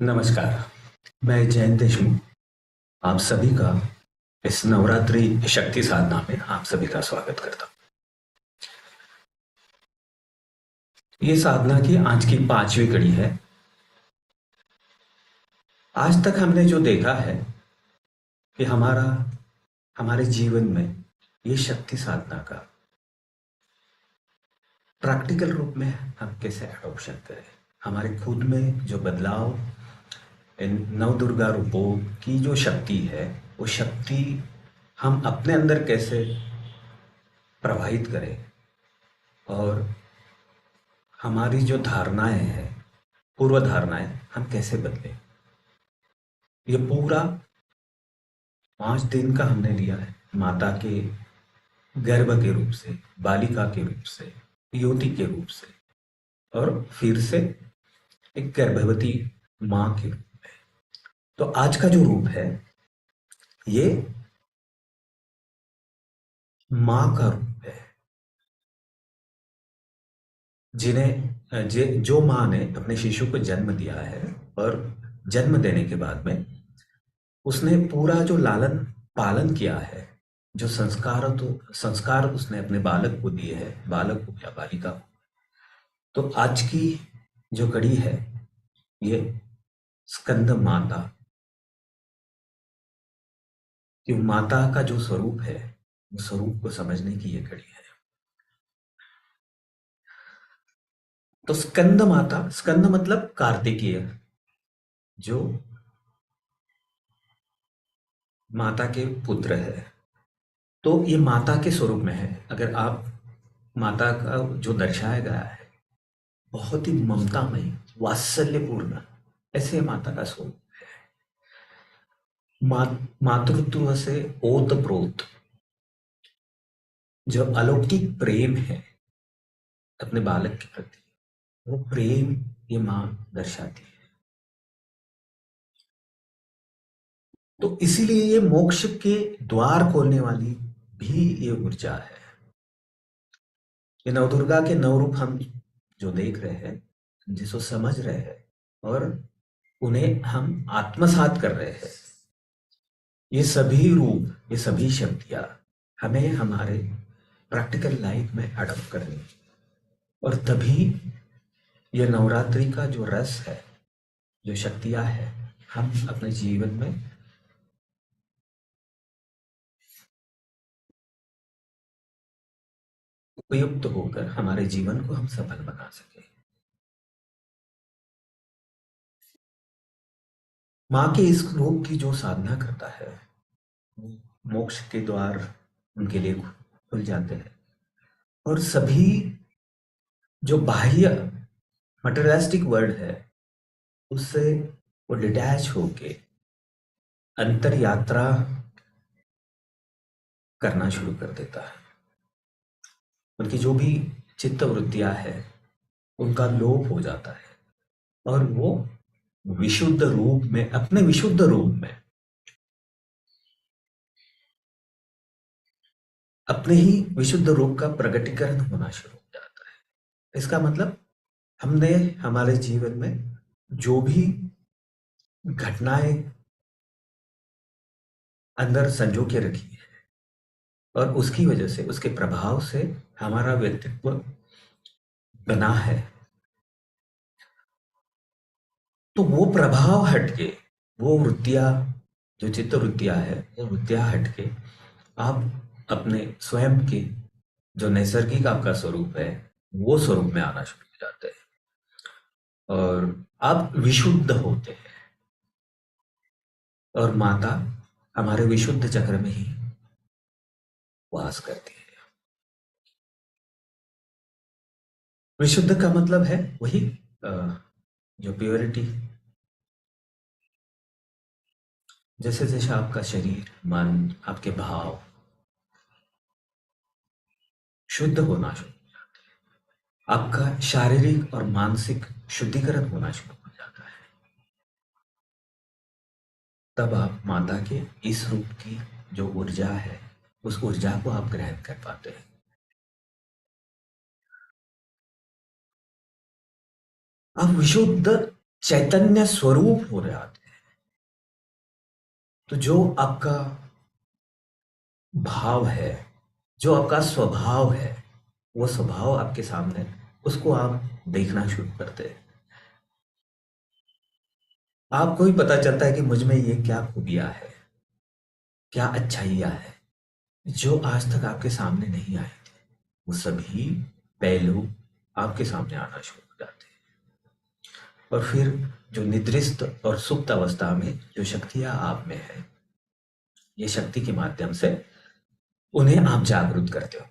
नमस्कार। मैं जयंत देशमुख आप सभी का इस नवरात्रि शक्ति साधना में आप सभी का स्वागत करता हूँ। ये साधना की आज की 5वीं कड़ी है। आज तक हमने जो देखा है कि हमारे जीवन में ये शक्ति साधना का प्रैक्टिकल रूप में हम कैसे एडॉप्शन करें, हमारे खुद में जो बदलाव इन नवदुर्गा रूपों की जो शक्ति है, वो शक्ति हम अपने अंदर कैसे प्रवाहित करें और हमारी जो धारणाएं हैं, पूर्व धारणाएं हम कैसे बदलें। ये पूरा 5 दिन का हमने लिया है माता के गर्भ के रूप से, बालिका के रूप से, युवती के रूप से और फिर से एक गर्भवती माँ के रूप में। तो आज का जो रूप है ये माँ का रूप है, जो माँ ने अपने शिशु को जन्म दिया है और जन्म देने के बाद में उसने पूरा जो लालन पालन किया है, जो संस्कार उसने अपने बालक को दिए हैं, बालक को या बालिका को। तो आज की जो कड़ी है ये स्कंद माता, कि माता का जो स्वरूप है, उस स्वरूप को समझने की ये कड़ी है। तो स्कंद माता, स्कंद मतलब कार्तिकेय, जो माता के पुत्र है। तो ये माता के स्वरूप में है। अगर आप माता का जो दर्शाया गया है, बहुत ही ममतामय, वात्सल्यपूर्ण, ऐसे माता का स्वरूप। मातृत्व से ओतप्रोत जो अलौकिक प्रेम है अपने बालक के प्रति, वो प्रेम ये माँ दर्शाती है। तो इसीलिए ये मोक्ष के द्वार खोलने वाली भी ये ऊर्जा है। ये नवदुर्गा के नव रूप हम जो देख रहे हैं, जिसको समझ रहे हैं और उन्हें हम आत्मसात कर रहे हैं, ये सभी रूप, ये सभी शक्तियां हमें हमारे प्रैक्टिकल लाइफ में अडॉप्ट करनी है। और तभी ये नवरात्रि का जो रस है, जो शक्तियां है, हम अपने जीवन में उपयुक्त होकर हमारे जीवन को हम सफल बना सके। माँ के इस रूप की जो साधना करता है, मोक्ष के द्वार उनके लिए खुल जाते हैं। और सभी जो बाह्य मटेरियलिस्टिक वर्ल्ड है, उससे वो डिटैच होके अंतर यात्रा करना शुरू कर देता है। उनकी जो भी चित्त वृत्तियां है, उनका लोप हो जाता है और वो विशुद्ध रूप में, अपने विशुद्ध रूप में, अपने ही विशुद्ध रूप का प्रकटीकरण होना शुरू हो जाता है। इसका मतलब हमने हमारे जीवन में जो भी घटनाएं अंदर संजो के रखी है और उसकी वजह से, उसके प्रभाव से हमारा व्यक्तित्व बना है, तो वो प्रभाव हटके, वो वृत्तियां, जो चित्त वृत्तियां है, वो वृत्तियां हटके आप अपने स्वयं के जो नैसर्गिक आपका स्वरूप है, वो स्वरूप में आना शुरू हो जाते हैं और आप विशुद्ध होते हैं। और माता हमारे विशुद्ध चक्र में ही वास करती है। विशुद्ध का मतलब है वही अ, जो प्योरिटी, जैसे जैसे आपका शरीर, मन, आपके भाव शुद्ध होना शुरू, आपका शारीरिक और मानसिक शुद्धिकरण होना शुरू हो जाता है, तब आप माता के इस रूप की जो ऊर्जा है, उस ऊर्जा को आप ग्रहण कर पाते हैं। आप विशुद्ध चैतन्य स्वरूप हो जाते हैं। तो जो आपका भाव है, जो आपका स्वभाव है, वो स्वभाव आपके सामने, उसको आप देखना शुरू करते हैं। आपको ही पता चलता है कि मुझ में ये क्या खूबियां है, क्या अच्छाइयाँ है, जो आज तक आपके सामने नहीं आए थे। वो सभी पहलू आपके सामने आना शुरू हो जाते हैं। और फिर जो निद्रिस्त और सुप्त अवस्था में जो शक्तियां आप में है, ये शक्ति के माध्यम से उन्हें आप जागरूक करते हो।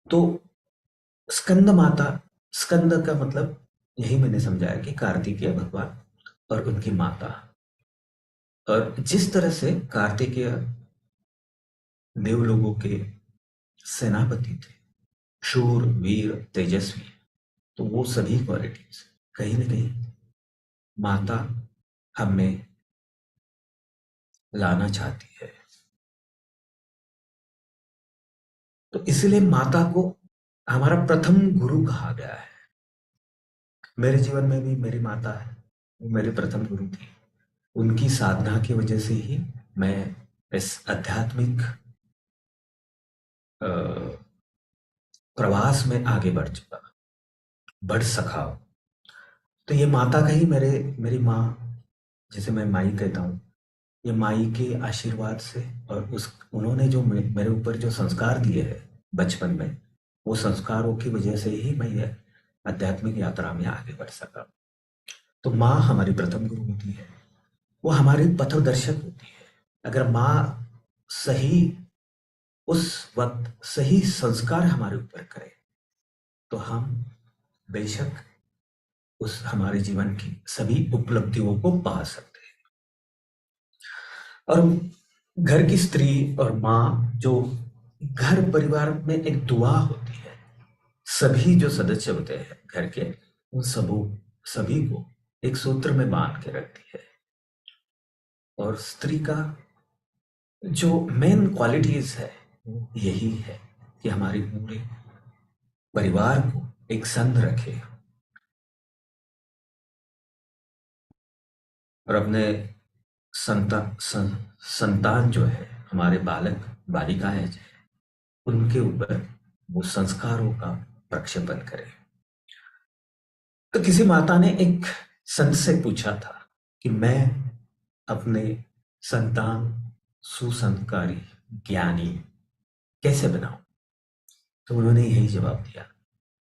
तो स्कंद माता, स्कंद का मतलब यही मैंने समझाया कि कार्तिकेय भगवान और उनकी माता। और जिस तरह से कार्तिकेय देवलोगों के सेनापति थे, शूर वीर तेजस्वी, तो वो सभी क्वालिटीज कहीं ना कहीं माता हमें लाना चाहती है। तो इसलिए माता को हमारा प्रथम गुरु कहा गया है। मेरे जीवन में भी मेरी माता है, वो मेरे प्रथम गुरु थी। उनकी साधना की वजह से ही मैं इस आध्यात्मिक अ, प्रवास में आगे बढ़ सका। तो ये माता का ही मेरी माँ, जिसे मैं माई कहता हूँ, ये माई के आशीर्वाद से और उस उन्होंने जो मेरे ऊपर जो संस्कार दिए हैं बचपन में, वो संस्कारों की वजह से ही मैं ये आध्यात्मिक यात्रा में आगे बढ़ सका। तो माँ हमारी प्रथम गुरु होती है, वो हमारी पथदर्शक होती है। अगर माँ सही उस वक्त सही संस्कार हमारे ऊपर करे, तो हम बेशक उस हमारे जीवन की सभी उपलब्धियों को पा सकते हैं। और घर की स्त्री और माँ जो घर परिवार में एक दुआ होती है, सभी जो सदस्य होते हैं घर के, उन सभी को एक सूत्र में बांध के रखती है। और स्त्री का जो मेन क्वालिटीज है वो यही है कि हमारे पूरे परिवार को एक संग रखे और अपने संतान जो है, हमारे बालक बालिकाएं जो है, उनके ऊपर वो संस्कारों का प्रक्षेपण करे। तो किसी माता ने एक संत से पूछा था कि मैं अपने संतान सुसंस्कारी ज्ञानी कैसे बनाऊं। तो उन्होंने यही जवाब दिया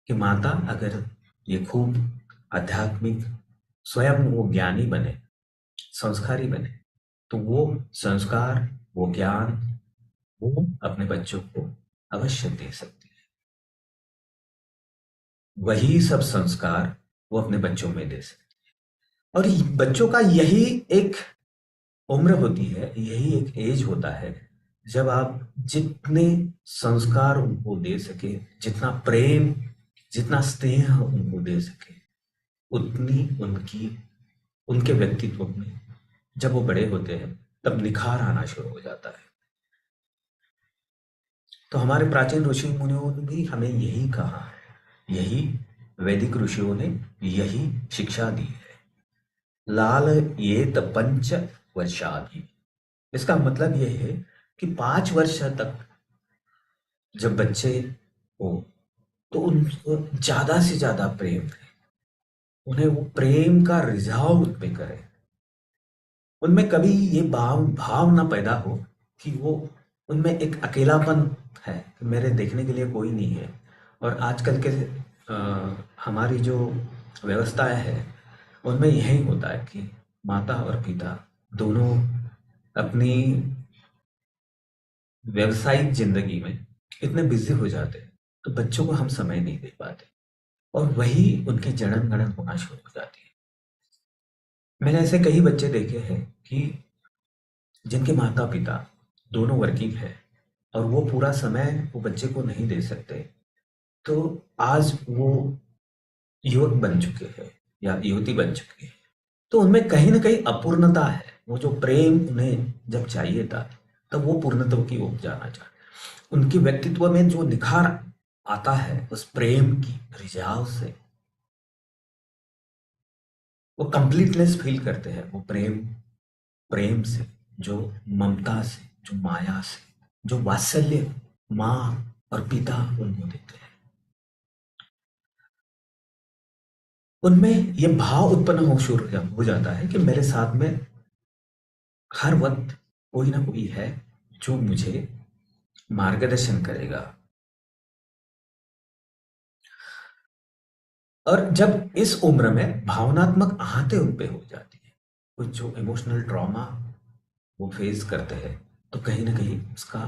कि माता, अगर ये खूब आध्यात्मिक स्वयं वो ज्ञानी बने, संस्कारी बने, तो वो संस्कार, वो ज्ञान वो अपने बच्चों को अवश्य दे सकती है। वही सब संस्कार वो अपने बच्चों में दे सकती है। और बच्चों का यही एक उम्र होती है, यही एक एज होता है, जब आप जितने संस्कार उनको दे सके, जितना प्रेम, जितना स्नेह उनको दे सके, उतनी उनके व्यक्तित्व में जब वो बड़े होते हैं तब निखार आना शुरू हो जाता है। तो हमारे प्राचीन ऋषि मुनियों ने भी हमें यही कहा है, यही वैदिक ऋषियों ने यही शिक्षा दी है। लाल ये पंच वर्षादि, इसका मतलब यह है कि 5 वर्ष तक जब बच्चे हो तो उनको ज्यादा से ज्यादा प्रेम करें, उन्हें वो प्रेम का रिझाव उन पे करें। उनमें कभी ये भाव ना पैदा हो कि वो उनमें एक अकेलापन है कि मेरे देखने के लिए कोई नहीं है। और आजकल के हमारी जो व्यवस्थाएं है, उनमें यही होता है कि माता और पिता दोनों अपनी व्यवसायिक जिंदगी में इतने बिजी हो जाते हैं, तो बच्चों को हम समय नहीं दे पाते और वही उनकी जड़न गड़न होना शुरू हो जाती है। मैंने ऐसे कई बच्चे देखे हैं कि जिनके माता पिता दोनों वर्किंग है और वो पूरा समय वो बच्चे को नहीं दे सकते, तो आज वो युवक बन चुके हैं या युवती बन चुके हैं, तो उनमें कहीं ना कहीं अपूर्णता है। वो जो प्रेम उन्हें जब चाहिए था, तब वो पूर्णत्व की ओर जाना चाहते, उनके व्यक्तित्व में जो निखार आता है उस प्रेम की रिझाव से, वो कंप्लीटनेस फील करते हैं, वो प्रेम प्रेम से, जो ममता से, जो माया से, जो वात्सल्य माँ और पिता उनको देते हैं, उनमें ये भाव उत्पन्न हो जाता है कि मेरे साथ में हर वक्त कोई ना कोई है जो मुझे मार्गदर्शन करेगा। और जब इस उम्र में भावनात्मक आहतें उन पे हो जाती है, कुछ जो इमोशनल ट्रॉमा वो फेस करते हैं, तो कहीं ना कहीं उसका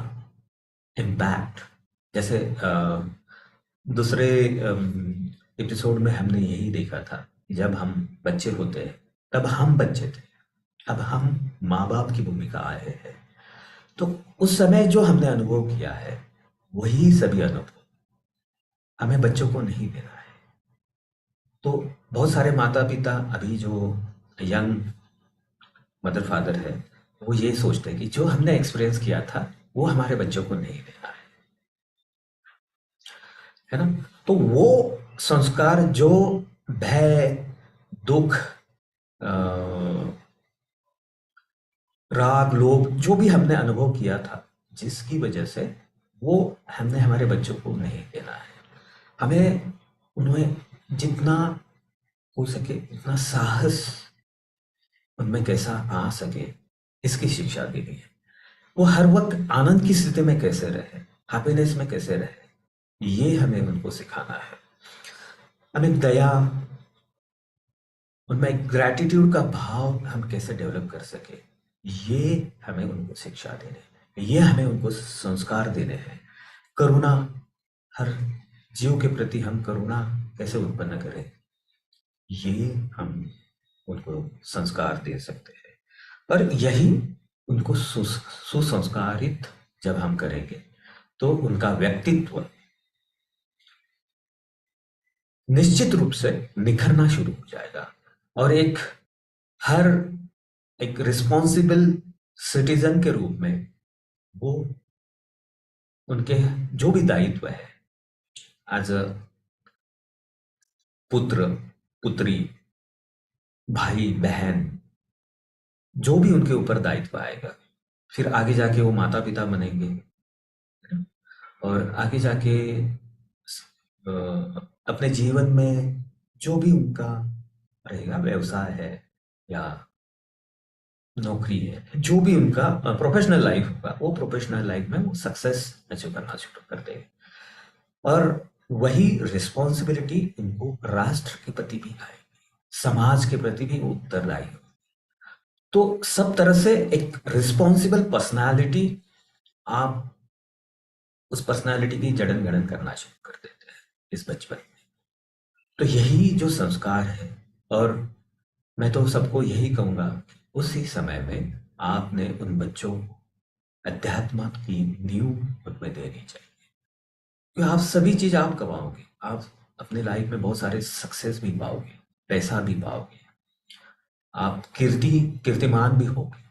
इम्पैक्ट, जैसे दूसरे एपिसोड में हमने यही देखा था कि जब हम बच्चे होते हैं तब हम बच्चे थे, अब हम माँ बाप की भूमिका आए हैं, तो उस समय जो हमने अनुभव किया है वही सभी अनुभव हमें बच्चों को नहीं देना है। तो बहुत सारे माता पिता अभी जो यंग मदर फादर है, वो ये सोचते हैं कि जो हमने एक्सपीरियंस किया था वो हमारे बच्चों को नहीं देना है ना। तो वो संस्कार जो भय, दुख, अ, राग, लोभ जो भी हमने अनुभव किया था, जिसकी वजह से वो हमने हमारे बच्चों को नहीं देना है। हमें उन्हें जितना हो सके उतना साहस उनमें कैसा आ सके, इसकी शिक्षा देनी है। वो हर वक्त आनंद की स्थिति में कैसे रहे, हैप्पीनेस में कैसे रहे, ये हमें उनको सिखाना है। हमें दया, उनमें एक ग्रैटिट्यूड का भाव हम कैसे डेवलप कर सके, ये हमें उनको शिक्षा देने हैं, ये हमें उनको संस्कार देने हैं। करुणा, हर जीव के प्रति हम करुणा कैसे उत्पन्न करें, ये हम उनको संस्कार दे सकते हैं। और यही उनको सुसंस्कारित जब हम करेंगे तो उनका व्यक्तित्व निश्चित रूप से निखरना शुरू हो जाएगा, और हर एक रिस्पॉन्सिबल सिटीजन के रूप में वो उनके जो भी दायित्व है एज अ पुत्र, पुत्री, भाई, बहन, जो भी उनके ऊपर दायित्व आएगा, फिर आगे जाके वो माता पिता बनेंगे, और आगे जाके अपने जीवन में जो भी उनका रहेगा, व्यवसाय है या नौकरी है, जो भी उनका प्रोफेशनल लाइफ होगा, वो प्रोफेशनल लाइफ में वो सक्सेस अचीव करना शुरू कर देंगे। और वही रिस्पॉन्सिबिलिटी उनको राष्ट्र के प्रति भी आएगी, समाज के प्रति भी वो उत्तरदायी हो। तो सब तरह से एक रिस्पॉन्सिबल पर्सनालिटी, आप उस पर्सनालिटी की जड़न गड़न करना शुरू कर देते हैं इस बचपन में। तो यही जो संस्कार है, और मैं तो सबको यही कहूंगा कि उसी समय में आपने उन बच्चों को अध्यात्म की नींव उनमें देनी चाहिए। क्योंकि आप सभी चीज आप कमाओगे, आप अपने लाइफ में बहुत सारे सक्सेस भी पाओगे, पैसा भी पाओगे, आप कीर्तिमान भी होगे,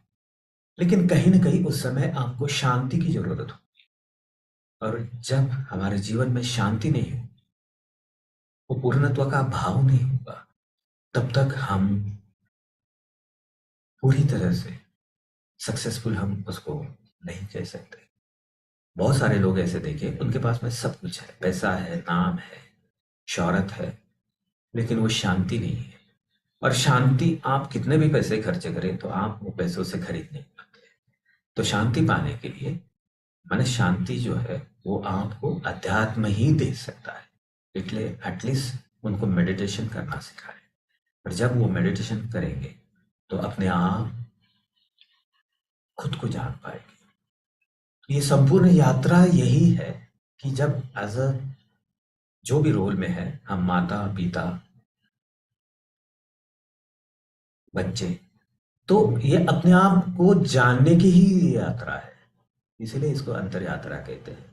लेकिन कहीं ना कहीं उस समय आपको शांति की जरूरत हो। और जब हमारे जीवन में शांति नहीं हो, वो पूर्णत्व का भाव नहीं होगा, तब तक हम पूरी तरह से सक्सेसफुल हम उसको नहीं कह सकते। बहुत सारे लोग ऐसे देखे, उनके पास में सब कुछ है, पैसा है, नाम है, शौहरत है, लेकिन वो शांति नहीं है। और शांति आप कितने भी पैसे खर्चे करें तो आप वो पैसों से खरीद नहीं पाते। तो शांति पाने के लिए, माने शांति जो है वो आपको अध्यात्म ही दे सकता है। इसलिए एटलीस्ट उनको मेडिटेशन करना सिखाएं, और जब वो मेडिटेशन करेंगे तो अपने आप खुद को जान पाएंगे। ये संपूर्ण यात्रा यही है कि जब एज अ जो भी रोल में है, हम माता पिता, बच्चे, तो ये अपने आप को जानने की ही यात्रा है, इसीलिए इसको अंतर यात्रा कहते हैं।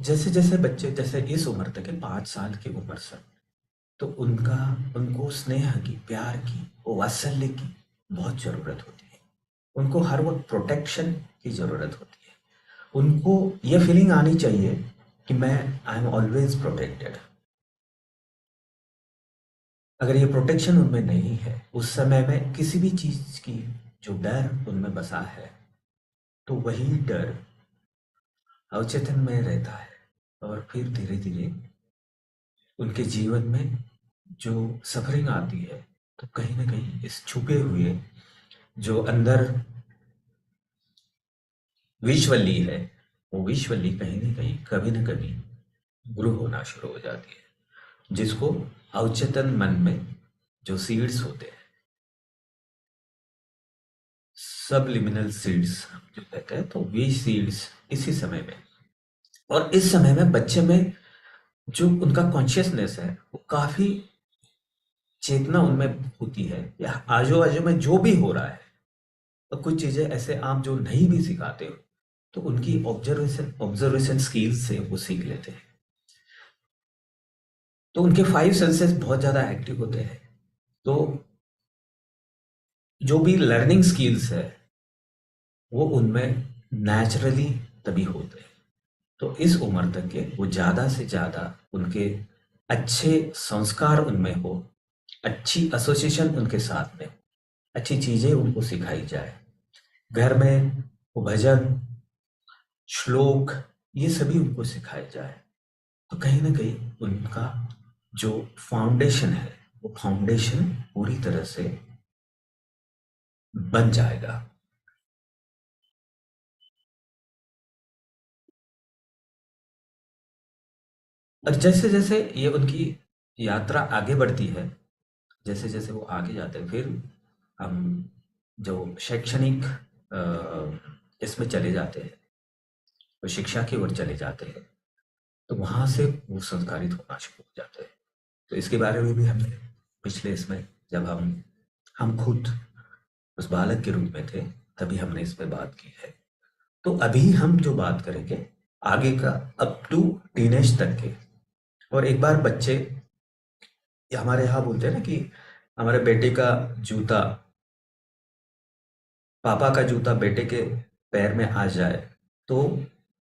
जैसे जैसे बच्चे, जैसे इस उम्र तक है, 5 साल की उम्र से, तो उनको स्नेह की, प्यार की, वात्सल्य की बहुत जरूरत होती है। उनको हर वक्त प्रोटेक्शन की जरूरत होती है। उनको ये फीलिंग आनी चाहिए कि मैं आई एम ऑलवेज प्रोटेक्टेड। अगर ये प्रोटेक्शन उनमें नहीं है, उस समय में किसी भी चीज की जो डर उनमें बसा है, तो वही डर अवचेतन में रहता है। और फिर धीरे धीरे उनके जीवन में जो सफरिंग आती है, तो कहीं ना कहीं इस छुपे हुए जो अंदर विश्वली है, वो विश्वली कहीं न कहीं, कभी न कभी ग्रो होना शुरू हो जाती है, जिसको अवचेतन मन में जो सीड्स होते हैं, सबलिमिनल सीड्स जो कहते हैं, तो वे सीड्स इसी समय में, और इस समय में बच्चे में जो उनका कॉन्शियसनेस है, वो काफ़ी चेतना उनमें होती है, या आजू-बाजू में जो भी हो रहा है, और कुछ चीज़ें ऐसे आप जो नहीं भी सिखाते हो, तो उनकी ऑब्जर्वेशन ऑब्जर्वेशन स्किल्स से वो सीख लेते हैं। तो उनके 5 सेंसेस बहुत ज़्यादा एक्टिव होते हैं। तो जो भी लर्निंग स्किल्स है, वो उनमें नेचुरली तभी होते हैं। तो इस उम्र तक के वो ज़्यादा से ज़्यादा उनके अच्छे संस्कार उनमें हो, अच्छी एसोसिएशन उनके साथ में हो, अच्छी चीज़ें उनको सिखाई जाए। घर में वो भजन, श्लोक, ये सभी उनको सिखाए जाए, तो कहीं न कहीं उनका जो फाउंडेशन है, वो फाउंडेशन पूरी तरह से बन जाएगा। और जैसे-जैसे ये उनकी यात्रा आगे बढ़ती है, जैसे-जैसे वो आगे जाते हैं, फिर हम जो शैक्षणिक इसमें चले जाते हैं, तो शिक्षा की ओर चले जाते हैं, तो वहाँ से वो संस्कारित होना शुरू हो जाते हैं। तो इसके बारे में भी हमने पिछले इसमें, जब हम खुद उस बालक के रूप में थे, तभी हमने इस पे बात की है। तो अभी हम जो बात करेंगे आगे का, अप टू टीनेज तक के। और एक बार बच्चे, ये हमारे यहाँ बोलते हैं ना कि हमारे बेटे का जूता, पापा का जूता बेटे के पैर में आ जाए, तो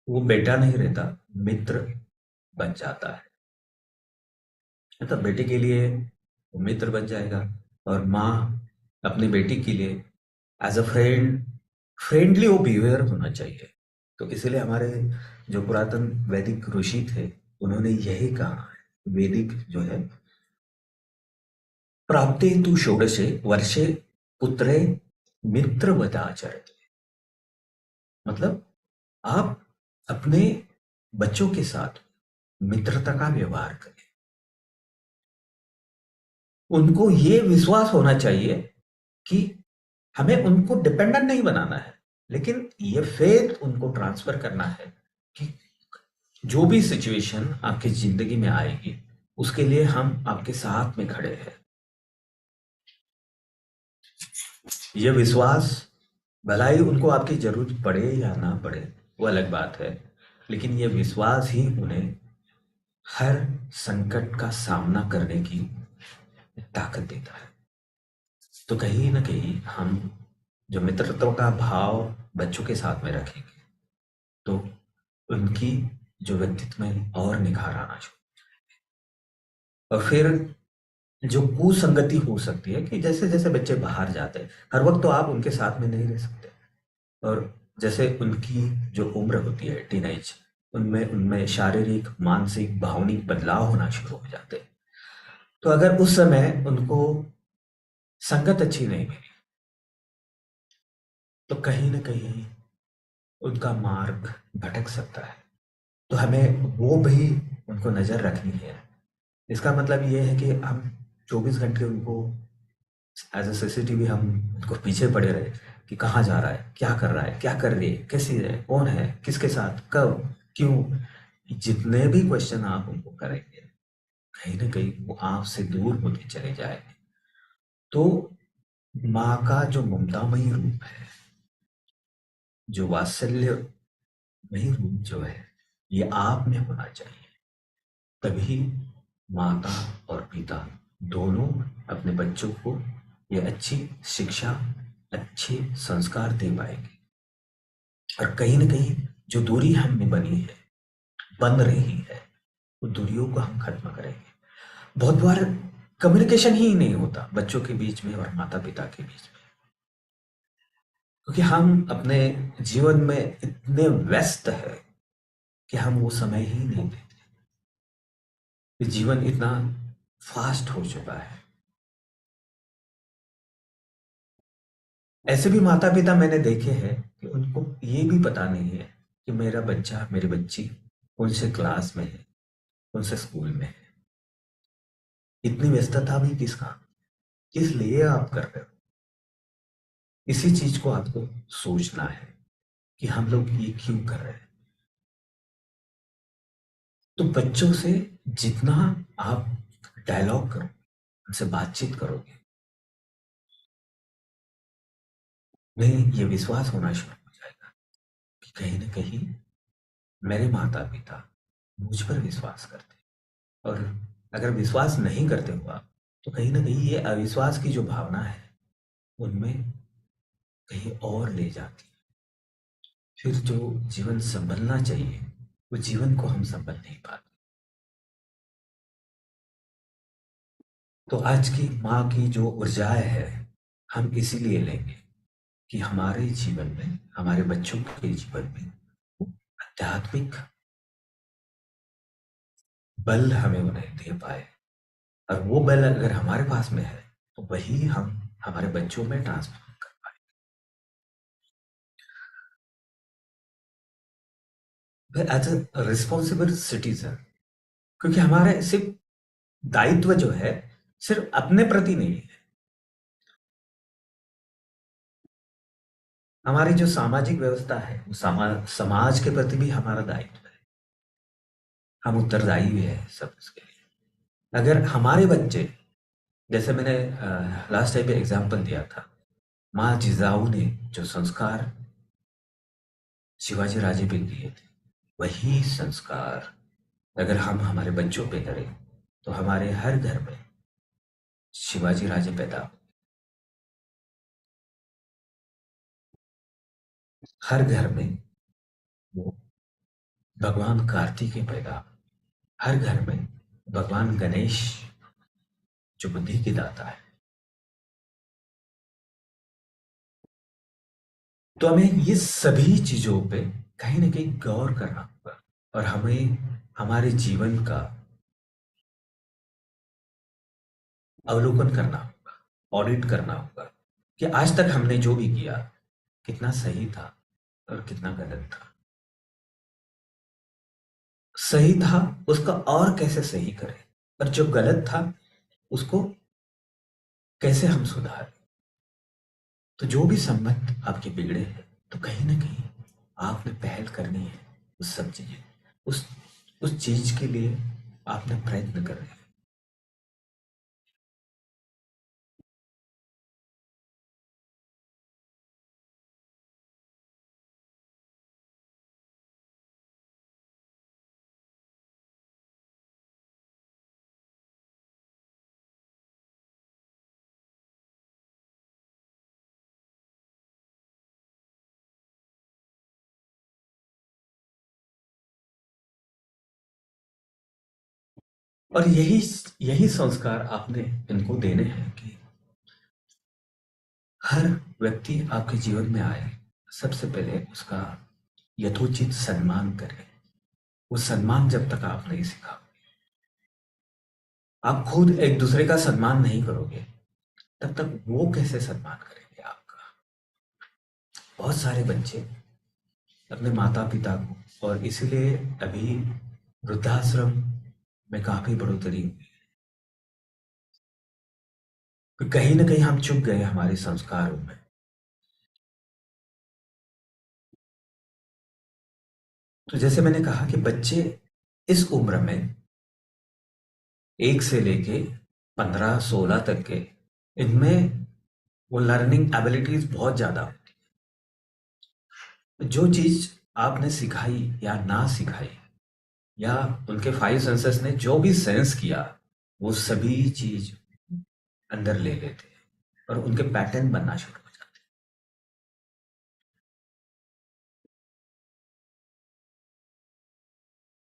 वो बेटा नहीं रहता, मित्र बन जाता है। मतलब बेटे के लिए वो मित्र बन जाएगा, और माँ अपनी बेटी के लिए एज अ फ्रेंड, फ्रेंडली वो बिहेवियर होना चाहिए। तो इसलिए हमारे जो पुरातन वैदिक ऋषि थे, उन्होंने यही कहा है, वैदिक जो है, प्राप्ते तु षोडशे वर्षे पुत्रे मित्रवदाचरति। मतलब आप अपने बच्चों के साथ मित्रता का व्यवहार करें। उनको ये विश्वास होना चाहिए कि हमें उनको डिपेंडेंट नहीं बनाना है, लेकिन ये फेथ उनको ट्रांसफर करना है कि जो भी सिचुएशन आपकी जिंदगी में आएगी, उसके लिए हम आपके साथ में खड़े हैं। ये विश्वास, भला ही उनको आपकी जरूरत पड़े या ना पड़े, वो अलग बात है, लेकिन ये विश्वास ही उन्हें हर संकट का सामना करने की ताकत देता है। तो कहीं ना कहीं हम जो मित्रत्व का भाव बच्चों के साथ में रखेंगे, तो उनकी जो व्यक्तित्व में और निखार आना शुरू। और फिर जो कुसंगति हो सकती है कि जैसे जैसे बच्चे बाहर जाते हैं, हर वक्त तो आप उनके साथ में नहीं रह सकते, और जैसे उनकी जो उम्र होती है टीनेज, उनमें उनमें शारीरिक, मानसिक, भावनिक बदलाव होना शुरू हो जाते हैं। तो अगर उस समय उनको संगत अच्छी नहीं मिली, तो कहीं ना कहीं उनका मार्ग भटक सकता है। तो हमें वो भी उनको नज़र रखनी है। इसका मतलब ये है कि हम 24 घंटे उनको एज अ सीसीटीवी हम उनको पीछे पड़े रहे कि कहाँ जा रहा है, क्या कर रहा है, क्या कर रही है, कैसी है, कौन है, किसके साथ, कब, क्यों। जितने भी क्वेश्चन आप उनको करेंगे, कहीं ना कहीं वो आपसे दूर होते चले जाएंगे। तो माँ का जो ममतामयी रूप है, जो वात्सल्यमयी रूप जो है, ये आप में होना चाहिए। तभी माता और पिता दोनों अपने बच्चों को ये अच्छी शिक्षा, अच्छे संस्कार दे पाएंगे। और कहीं न कहीं जो दूरी हम में बनी है, बन रही है, वो दूरियों को हम खत्म करेंगे। बहुत बार कम्युनिकेशन ही नहीं होता बच्चों के बीच में और माता पिता के बीच में, क्योंकि हम अपने जीवन में इतने व्यस्त है कि हम वो समय ही नहीं देते। ये जीवन इतना फास्ट हो चुका है। ऐसे भी माता पिता मैंने देखे हैं कि उनको ये भी पता नहीं है कि मेरा बच्चा, मेरी बच्ची कौन से क्लास में है, कौन से स्कूल में है। इतनी व्यस्तता भी किस काम, किस लिए आप कर रहे हो? इसी चीज को आपको सोचना है कि हम लोग ये क्यों कर रहे हैं। तो बच्चों से जितना आप डायलॉग करो, उनसे बातचीत करोगे, उन्हें ये विश्वास होना शुरू हो जाएगा कि कहीं ना कहीं मेरे माता पिता मुझ पर विश्वास करते हैं। और अगर विश्वास नहीं करते हो आप, तो कहीं ना कहीं ये अविश्वास की जो भावना है उनमें कहीं और ले जाती है। फिर जो जीवन संभलना चाहिए, वो जीवन को हम संभल नहीं पाते। तो आज की माँ की जो ऊर्जाएं है, हम इसीलिए लेंगे कि हमारे जीवन में, हमारे बच्चों के जीवन में वो आध्यात्मिक बल हमें उन्हें दे पाए। और वो बल अगर हमारे पास में है, तो वही हम हमारे बच्चों में ट्रांसफर कर पाए एज अ रिस्पॉन्सिबल सिटीजन। क्योंकि हमारे सिर्फ दायित्व जो है सिर्फ अपने प्रति नहीं है, हमारी जो सामाजिक व्यवस्था है वो समाज के प्रति भी हमारा दायित्व है। हम उत्तरदायी भी है सब इसके लिए। अगर हमारे बच्चे, जैसे मैंने लास्ट टाइम पे एग्जाम्पल दिया था, माँ जिजाऊ ने जो संस्कार शिवाजी राजे पे दिए थे, वही संस्कार अगर हम हमारे बच्चों पे करें, तो हमारे हर घर में शिवाजी राजे पैदा हो, हर घर में वो भगवान कार्तिकेय पैदा हो, हर घर में भगवान गणेश जो बुद्धि की दाता है। तो हमें ये सभी चीजों पे कहीं ना कहीं गौर करना होगा, और हमें हमारे जीवन का अवलोकन करना होगा, ऑडिट करना होगा कि आज तक हमने जो भी किया कितना सही था और कितना गलत था। सही था उसका और कैसे सही करें, और जो गलत था उसको कैसे हम सुधारें। तो जो भी संबंध आपके बिगड़े हैं, तो कहीं ना कहीं आपने पहल करनी है उस सब चीजें, उस उस चीज के लिए आपने प्रयत्न करने हैं। और यही यही संस्कार आपने इनको देने हैं कि हर व्यक्ति आपके जीवन में आए, सबसे पहले उसका यथोचित सम्मान करें। वो सम्मान जब तक आप नहीं सिखाओ, आप खुद एक दूसरे का सम्मान नहीं करोगे, तब तक वो कैसे सम्मान करेंगे आपका। बहुत सारे बच्चे अपने माता पिता को, और इसीलिए अभी वृद्धाश्रम में काफी बढ़ोतरी हुई है, कि कहीं ना कहीं हम चुक गए हमारे संस्कारों में। तो जैसे मैंने कहा कि बच्चे इस उम्र में, 1 से लेके 15-16 तक के, इनमें वो लर्निंग एबिलिटीज बहुत ज्यादा होती है। जो चीज आपने सिखाई या ना सिखाई, या उनके 5 सेंसेस ने जो भी सेंस किया, वो सभी चीज अंदर ले लेते हैं और उनके पैटर्न बनना शुरू हो जाते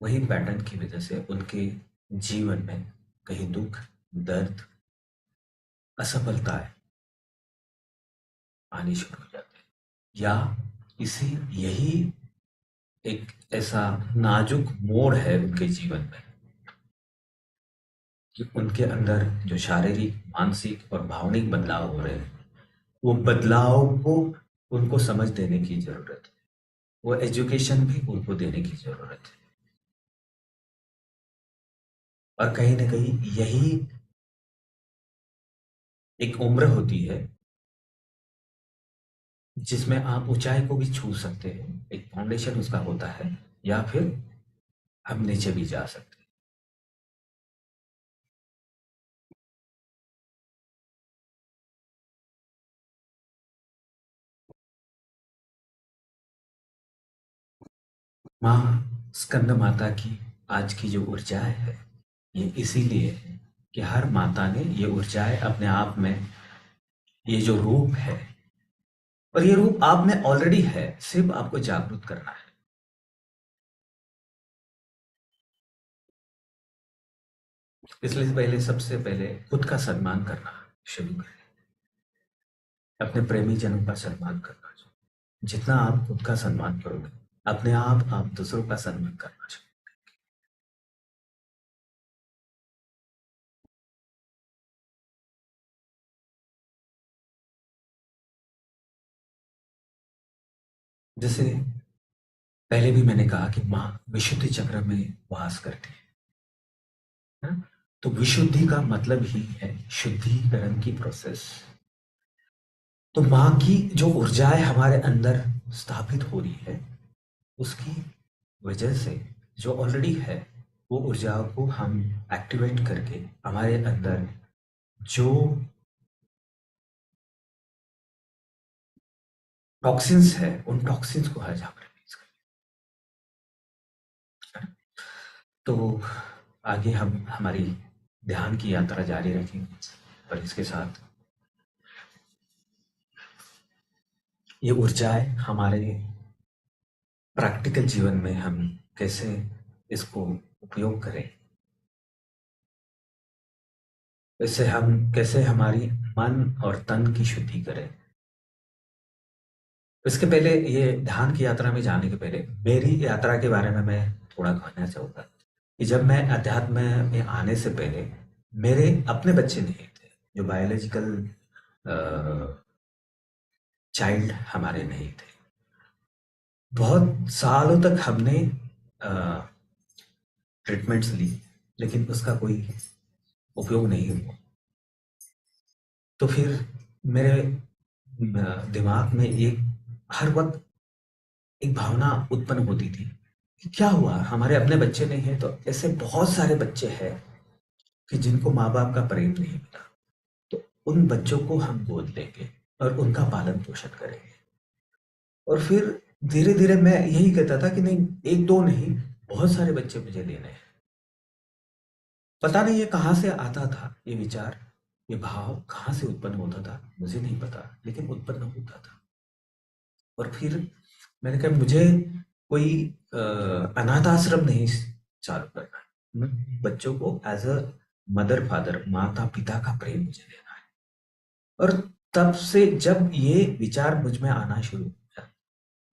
वही पैटर्न की वजह से उनके जीवन में कहीं दुख, दर्द, असफलताएं आनी शुरू हो जाती है, या इसी यही एक ऐसा नाजुक मोड़ है उनके जीवन में कि उनके अंदर जो शारीरिक, मानसिक और भावनिक बदलाव हो रहे हैं, वो बदलाव को उनको समझ देने की जरूरत है। वो एजुकेशन भी उनको देने की जरूरत है। और कहीं ना कहीं यही एक उम्र होती है जिसमें आप ऊंचाई को भी छू सकते हैं, एक फाउंडेशन उसका होता है, या फिर हम नीचे भी जा सकते हैं। माँ स्कंद माता की आज की जो ऊर्जाएं है, ये इसीलिए है कि हर माता ने ये ऊर्जाएं अपने आप में, ये जो रूप है, और ये रूप आप में ऑलरेडी है, सिर्फ आपको जागरूक करना है। इसलिए पहले, सबसे पहले खुद का सम्मान करना शुरू करें। अपने प्रेमी जनों का सम्मान करना शुरू। जितना आप खुद का सम्मान करोगे, अपने आप दूसरों का सम्मान करना शुरू। जैसे पहले भी मैंने कहा कि माँ विशुद्धि चक्र में वास करती है ना? तो विशुद्धि का मतलब ही है शुद्धिकरण की प्रोसेस। तो माँ की जो ऊर्जाएं हमारे अंदर स्थापित हो रही है, उसकी वजह से जो ऑलरेडी है, वो ऊर्जाओं को हम एक्टिवेट करके हमारे अंदर जो टॉक्सिन्स है, उन टॉक्सिन्स को आज हम रिलीज करें। तो आगे हम हमारी ध्यान की यात्रा जारी रखेंगे, और इसके साथ ये ऊर्जाएं हमारे प्रैक्टिकल जीवन में हम कैसे इसको उपयोग करें, इससे हम कैसे हमारी मन और तन की शुद्धि करें। इसके पहले, ये ध्यान की यात्रा में जाने के पहले, मेरी यात्रा के बारे में मैं थोड़ा कहना चाहूँगा कि जब मैं अध्यात्म में आने से पहले, मेरे अपने बच्चे नहीं थे, जो बायोलॉजिकल चाइल्ड हमारे नहीं थे। बहुत सालों तक हमने ट्रीटमेंट्स ली, लेकिन उसका कोई उपयोग नहीं हुआ। तो फिर मेरे दिमाग में एक, हर वक्त एक भावना उत्पन्न होती थी कि क्या हुआ, हमारे अपने बच्चे नहीं हैं, तो ऐसे बहुत सारे बच्चे हैं कि जिनको माँ बाप का प्रेम नहीं मिला, तो उन बच्चों को हम गोद लेंगे और उनका पालन पोषण करेंगे। और फिर धीरे धीरे मैं यही कहता था कि नहीं, एक दो नहीं, बहुत सारे बच्चे मुझे लेने हैं। पता नहीं ये कहाँ से आता था, ये विचार, ये भाव कहाँ से उत्पन्न होता था, मुझे नहीं पता, लेकिन उत्पन्न होता था। और फिर मैंने कहा मुझे कोई अनाथ आश्रम नहीं चालू करना है, बच्चों को एज अ मदर फादर, माता पिता का प्रेम मुझे देना है। और तब से जब ये विचार मुझ में आना शुरू हुआ,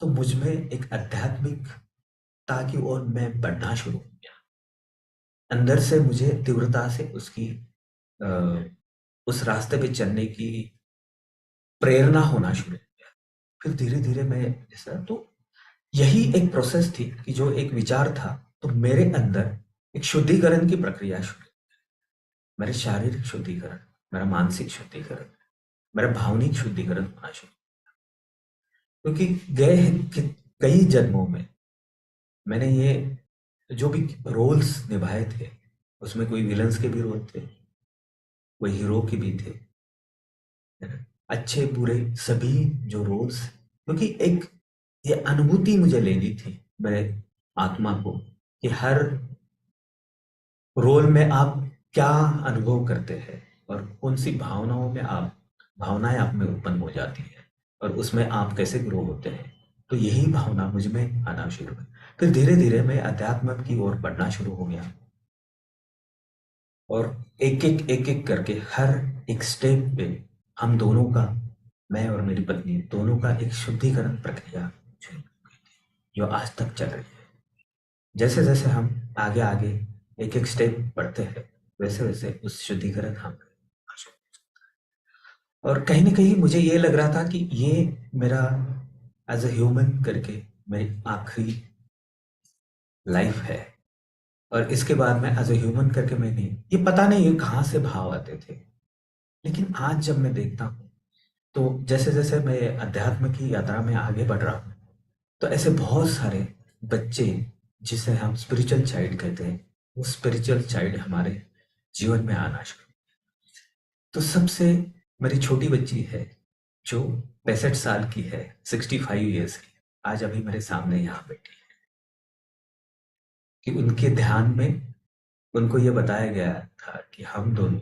तो मुझ में एक आध्यात्मिकता की ओर मैं बढ़ना शुरू हो गया। अंदर से मुझे तीव्रता से उसकी अ, उस रास्ते पे चलने की प्रेरणा होना शुरू हो गया। फिर धीरे धीरे मैं ऐसा, तो यही एक प्रोसेस थी कि जो एक विचार था, तो मेरे अंदर एक शुद्धिकरण की प्रक्रिया शुरू। मेरे शारीरिक शुद्धिकरण, मेरा मानसिक शुद्धिकरण, मेरा भावनिक शुद्धिकरण होना शुरू। क्योंकि गए कई जन्मों में मैंने ये जो भी रोल्स निभाए थे, उसमें कोई विलन्स के भी रोल थे, कोई हीरो के भी थे, है ना? अच्छे बुरे सभी जो रोल्स, क्योंकि एक ये अनुभूति मुझे लेनी थी मेरे आत्मा को, कि हर रोल में आप क्या अनुभव करते हैं, और कौन सी भावनाएं आप में उत्पन्न हो जाती है, और उसमें आप कैसे ग्रो होते हैं। तो यही भावना मुझ में आना शुरू हुई। फिर धीरे धीरे मैं अध्यात्म की ओर बढ़ना शुरू हो गया, और एक एक करके हर एक स्टेप पे हम दोनों का, मैं और मेरी पत्नी दोनों का एक शुद्धिकरण प्रक्रिया शुरू हुई थी, जो आज तक चल रही है। जैसे जैसे हम आगे आगे एक एक स्टेप बढ़ते हैं, वैसे वैसे उस शुद्धिकरण हम, और कहीं ना कहीं मुझे ये लग रहा था कि ये मेरा एज ए ह्यूमन करके मेरी आखिरी लाइफ है। और इसके बाद मैं एज ए ह्यूमन करके मैं नहीं, ये पता नहीं ये कहाँ से भाव आते थे। लेकिन आज जब मैं देखता हूँ, तो जैसे जैसे मैं अध्यात्म की यात्रा में आगे बढ़ रहा हूँ, तो ऐसे बहुत सारे बच्चे, जिसे हम स्पिरिचुअल चाइल्ड कहते हैं, वो स्पिरिचुअल चाइल्ड हमारे जीवन में आना शुरू। तो सबसे, मेरी छोटी बच्ची है जो 65 साल की है, 65 ईयर्स की, आज अभी मेरे सामने यहाँ बैठी है, कि उनके ध्यान में उनको ये बताया गया था कि हम दोनों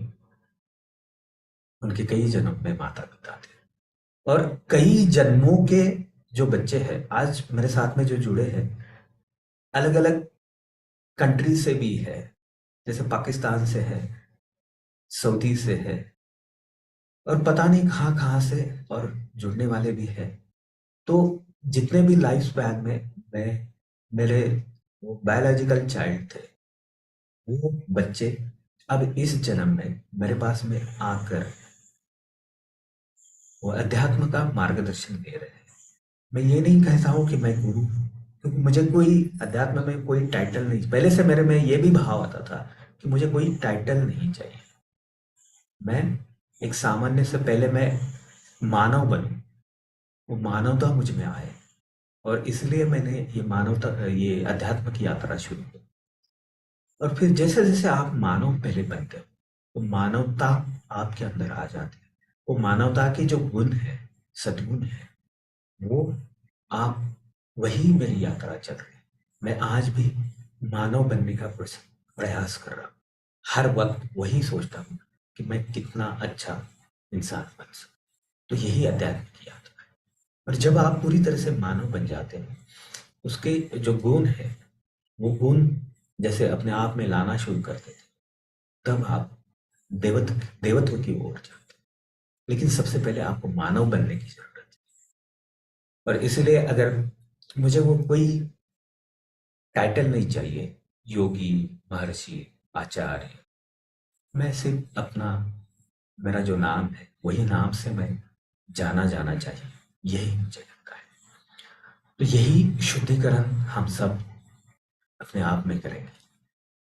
उनके कई जन्म में माता पिता थे, और कई जन्मों के जो बच्चे हैं आज मेरे साथ में जो जुड़े हैं, अलग अलग कंट्री से भी है, जैसे पाकिस्तान से है, सऊदी से है, और पता नहीं कहाँ कहाँ से और जुड़ने वाले भी है। तो जितने भी लाइफ स्पैन में मैं, मेरे बायोलॉजिकल चाइल्ड थे, वो बच्चे अब इस जन्म में मेरे पास में आकर वो अध्यात्म का मार्गदर्शन दे रहे हैं। मैं ये नहीं कहता हूँ कि मैं गुरु हूँ, क्योंकि मुझे कोई अध्यात्म में कोई टाइटल नहीं, पहले से मेरे में ये भी भाव आता था कि मुझे कोई टाइटल नहीं चाहिए। मैं एक सामान्य से, पहले मैं मानव बनूं, वो मानवता मुझ में आए, और इसलिए मैंने ये मानवता, ये अध्यात्म की यात्रा शुरू की। और फिर जैसे जैसे आप मानव पहले बनते हो, तो मानवता आपके अंदर आ जाती है। वो मानवता के जो गुण है, सद्गुण है, वो आप, वही मेरी यात्रा चल रही है। मैं आज भी मानव बनने का प्रयास कर रहा हूँ। हर वक्त वही सोचता हूँ कि मैं कितना अच्छा इंसान बन सकूं। तो यही अध्यात्म की यात्रा है। और जब आप पूरी तरह से मानव बन जाते हैं, उसके जो गुण है, वो गुण जैसे अपने आप में लाना शुरू करते थे, तब आप देवत्व देवत्व की ओर जाते हैं। लेकिन सबसे पहले आपको मानव बनने की जरूरत है। और इसलिए अगर मुझे वो कोई टाइटल नहीं चाहिए, योगी, महर्षि, आचार्य, मैं सिर्फ अपना, मेरा जो नाम है वही नाम से मैं जाना जाना चाहिए, यही मुझे लगता है। तो यही शुद्धिकरण हम सब अपने आप में करेंगे,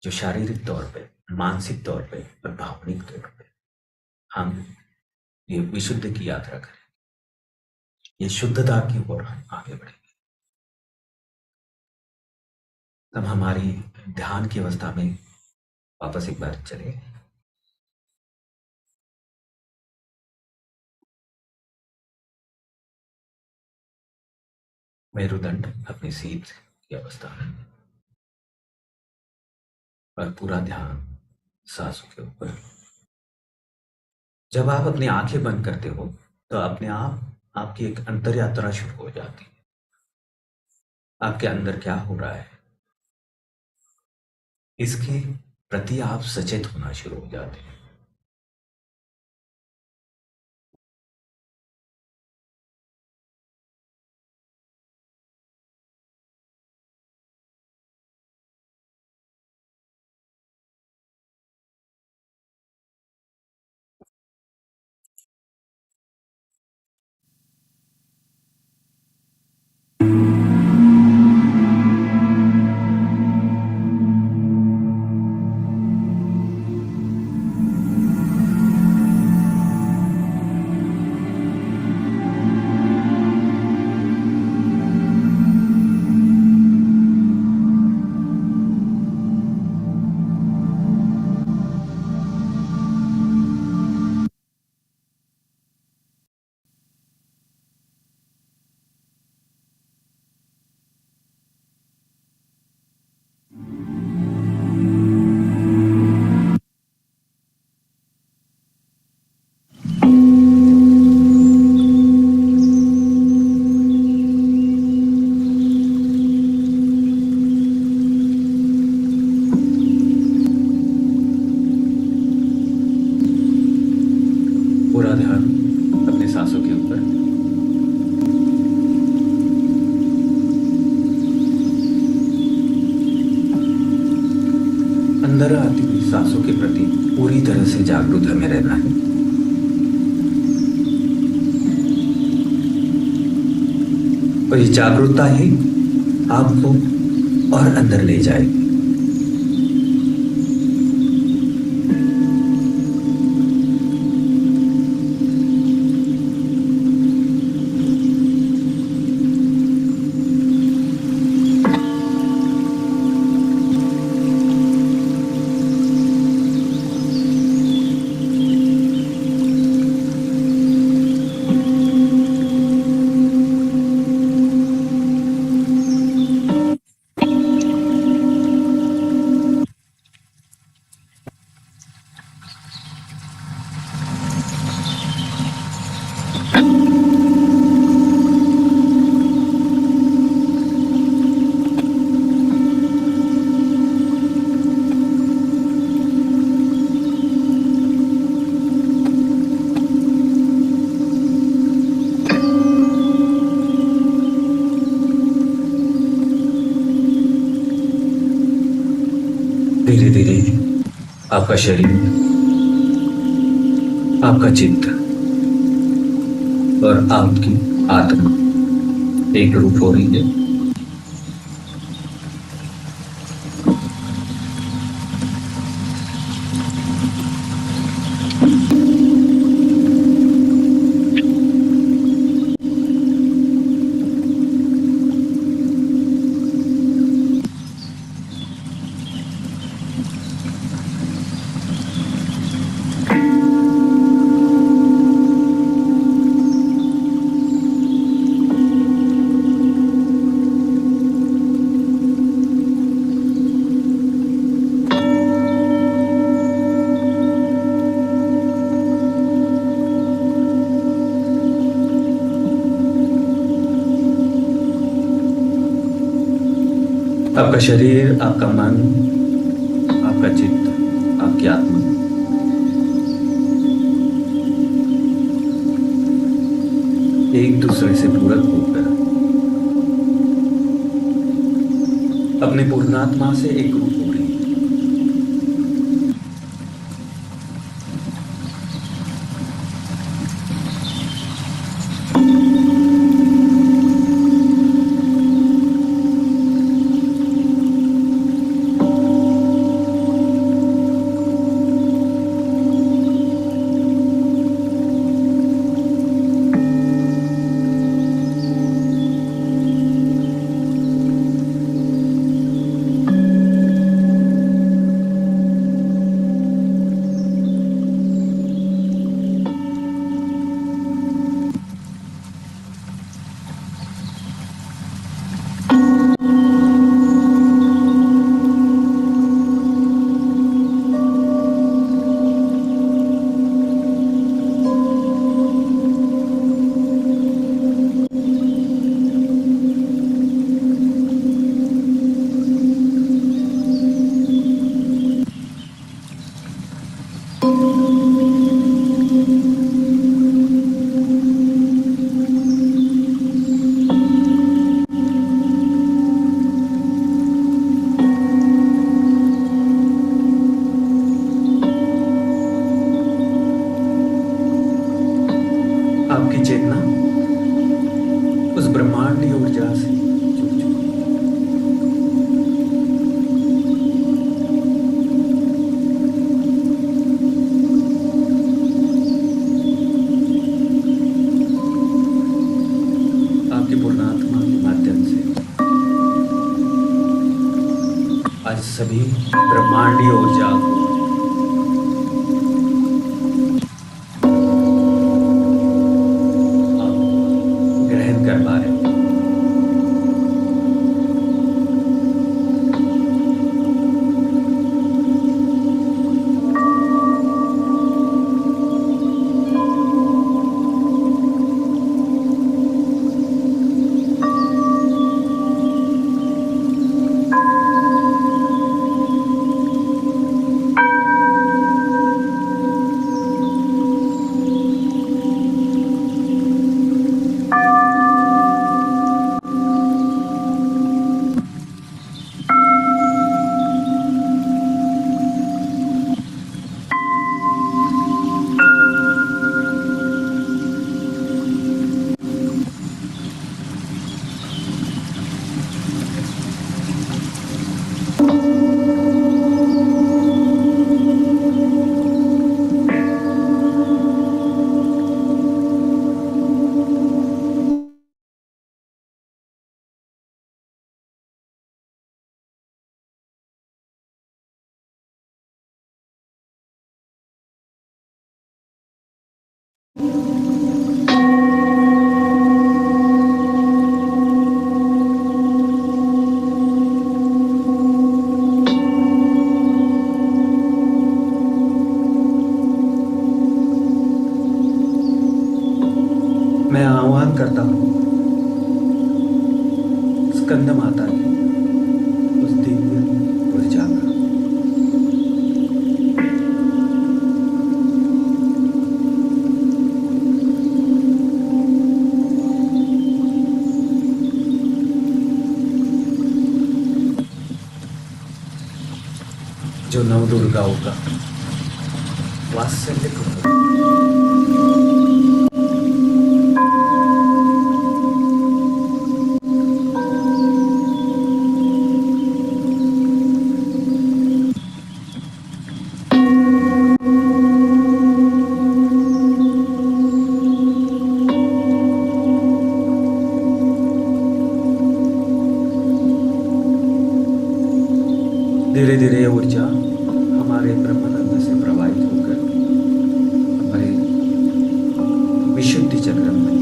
जो शारीरिक तौर पे, मानसिक तौर पे और भावनिक तौर पे हम ये विशुद्ध की यात्रा करें, ये शुद्धता की ओर हम आगे बढ़ेंगे। तब हमारी ध्यान की अवस्था में वापस एक बार चले, मेरुदंड अपनी सीट की अवस्था में, और पूरा ध्यान सांसों के ऊपर। जब आप अपनी आंखें बंद करते हो, तो अपने आप आपकी एक अंतर यात्रा शुरू हो जाती है। आपके अंदर क्या हो रहा है, इसके प्रति आप सचेत होना शुरू हो जाते हैं। अंदर आती हुई सांसों के प्रति पूरी तरह से जागरूक हमें रहना है। और ये जागरूकता ही आपको और अंदर ले जाएगी। धीरे धीरे आपका शरीर, आपका चित्त और आपकी आत्मा एक रूप हो रही है। आपका शरीर, आपका मन, आपका चित्त, आपकी आत्मा एक दूसरे से पूरक होकर अपने पूर्णात्मा से एक रूप हो रही है। आपकी चेतना उस ब्रह्मांडीय ऊर्जा से जुड़ चुकी है। आपकी पूर्णात्मा के माध्यम से आज सभी ब्रह्मांडीय ऊर्जा को ग्रहण कर पा रहे हैं। माता की उस दिव्य ऊर्जा का जो नव दुर्गाओं का वात्सल्य को धीरे धीरे ऊर्जा हमारे ब्रह्मानंद से प्रवाहित होकर हमारे विशुद्धि चक्र में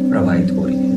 प्रवाहित हो रही है।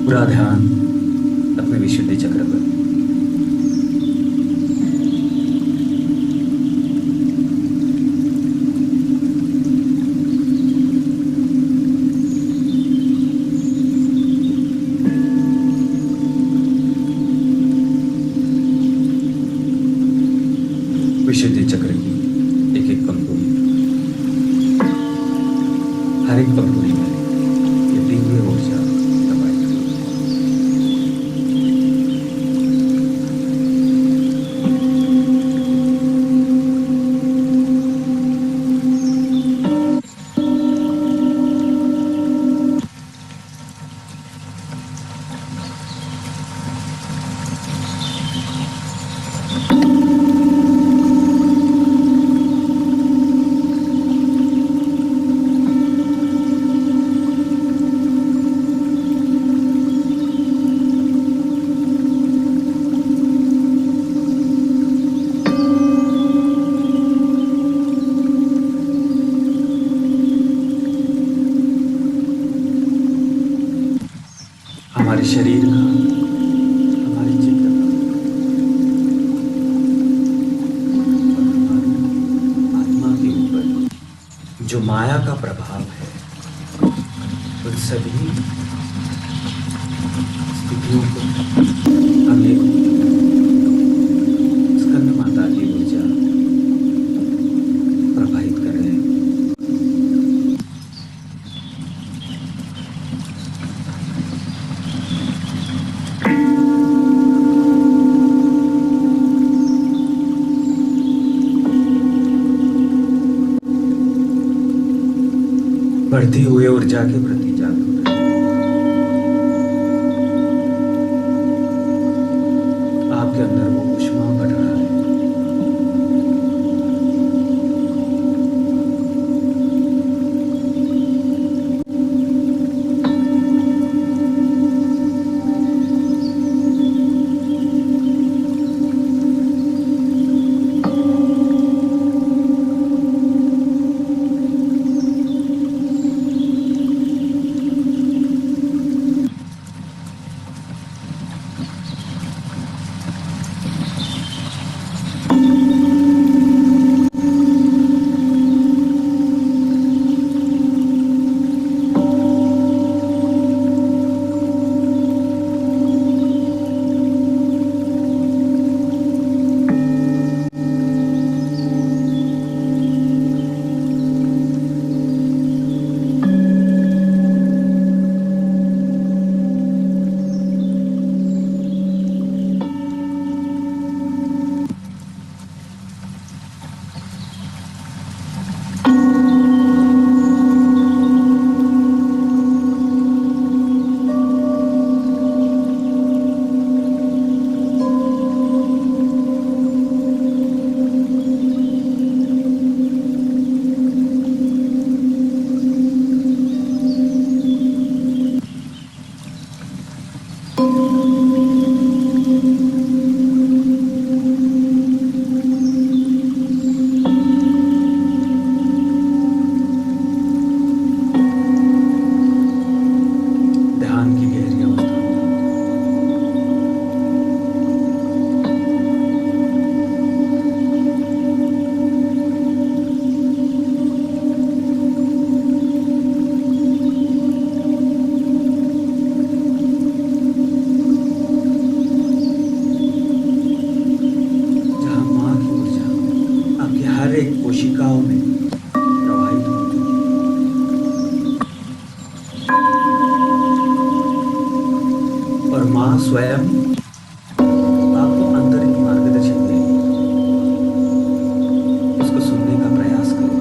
पूरा ध्यान अपने विशुद्धि चक्र पर। विशुद्धि चक्र की एक एक पंखुड़ी, हर एक पंखुड़ी में ये दिव्य ऊर्जा प्रवाहित हो रही हमारे शरीर का, हमारे चित्त का और हमारी आत्मा के ऊपर जो माया का प्रभाव है, उन सभी स्थितियों को हम एक स्कंद माता की ऊर्जा प्रभावित कर रहे हैं। बढ़ती हुई ऊर्जा के प्रति जागरूक रहें। आपके अंदर वो ऊष्मा कोशिकाओं में प्रवाहित होती है और माँ स्वयं आपको आंतरिक मार्गदर्शन देगी। उसको सुनने का प्रयास करो।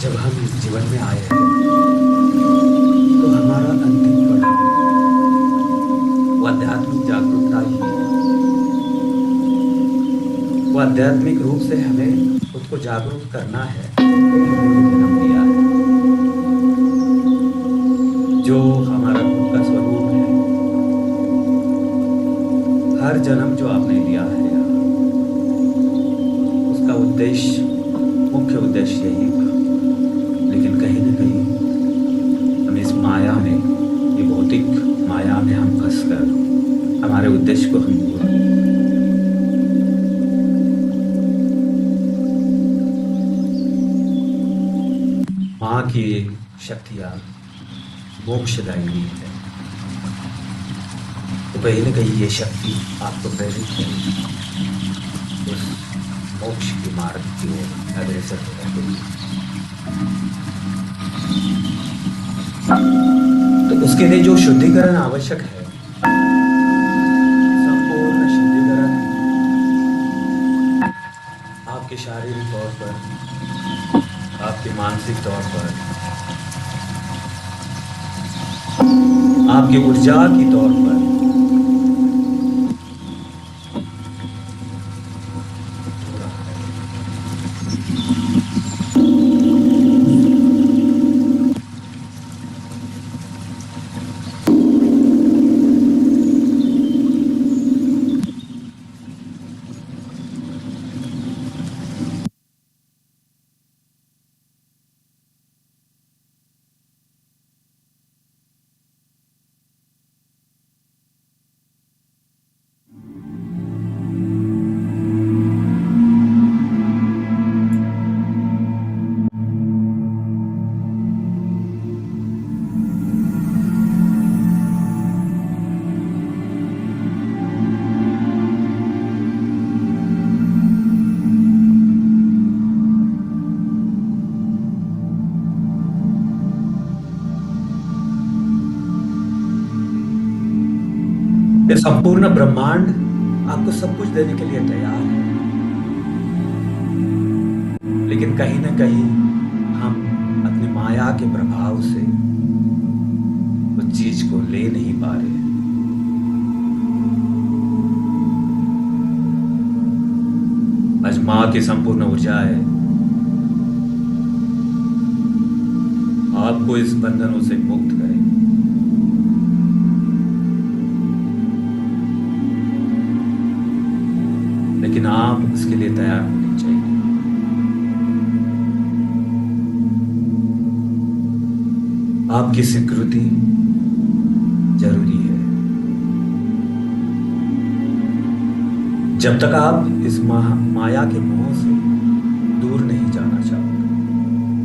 जब हम इस जीवन में आए हैं तो हमारा अंतिम पड़ाव वो आध्यात्मिक जागरूकता ही है। वो आध्यात्मिक रूप से हमें खुद को जागरूक करना है। उन्होंने जन्म लिया है, जो हमारा खुद का स्वरूप है। हर जन्म जो आपने लिया है उसका उद्देश्य, मुख्य उद्देश्य यही था। लेकिन कहीं न कहीं हम इस माया में, ये भौतिक माया में हम फंसकर हमारे उद्देश्य को हम भूल गए। माँ की शक्तियाँ मोक्षदायिनी है, तो कहीं न कहीं ये शक्ति आपको प्रेरित करेगी उस मोक्ष के मार्ग की ओर अग्रसर होने के लिए। तो उसके लिए जो शुद्धिकरण आवश्यक है, संपूर्ण शुद्धिकरण आपके शारीरिक तौर पर, आपके मानसिक तौर पर, आपकी ऊर्जा की तौर पर हो रहा है। ये संपूर्ण ब्रह्मांड आपको सब कुछ देने के लिए तैयार है, लेकिन कहीं ना कहीं हम अपनी माया के प्रभाव से उस चीज को ले नहीं पा रहे हैं। आज माँ की संपूर्ण ऊर्जाएं आपको इस बंधनों से मुक्त करें। आपकी स्वीकृति जरूरी है। जब तक आप इस माया के मोह से दूर नहीं जाना चाहोगे,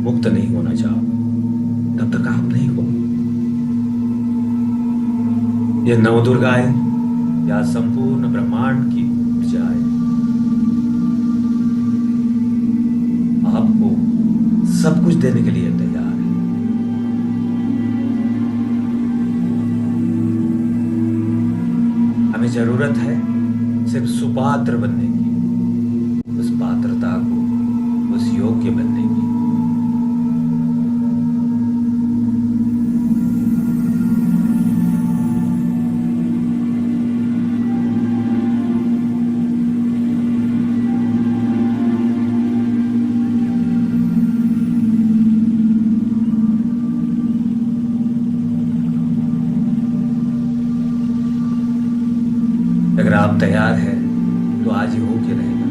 मुक्त नहीं होना चाहोगे, तब तक आप नहीं हो। ये नवदुर्गाएं या संपूर्ण ब्रह्मांड की ऊर्जाएं आपको सब कुछ देने के लिए तैयार है। हमें जरूरत है सिर्फ सुपात्र बनने की, उस पात्रता को, उस योग्य बनने की। अगर आप तैयार हैं तो आज ही होके रहेगा।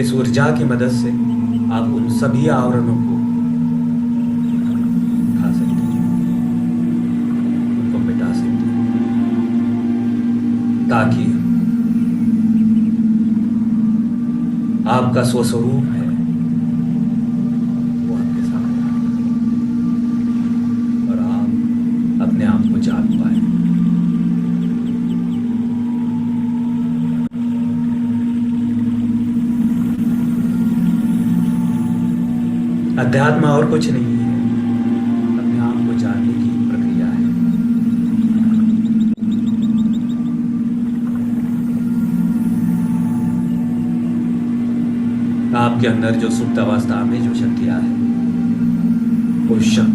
इस ऊर्जा की मदद से आप उन सभी आवरणों को उठा सकते हैं, उनको मिटा सकते हैं, ताकि आपका स्वस्वरूप है वो आपके सामने आए और आप अपने आप को जान पाए। अध्यात्म और कुछ नहीं है, अपने आप को जानने की प्रक्रिया है। आपके अंदर जो सुप्त अवस्था में जो शक्तियां हैं, वो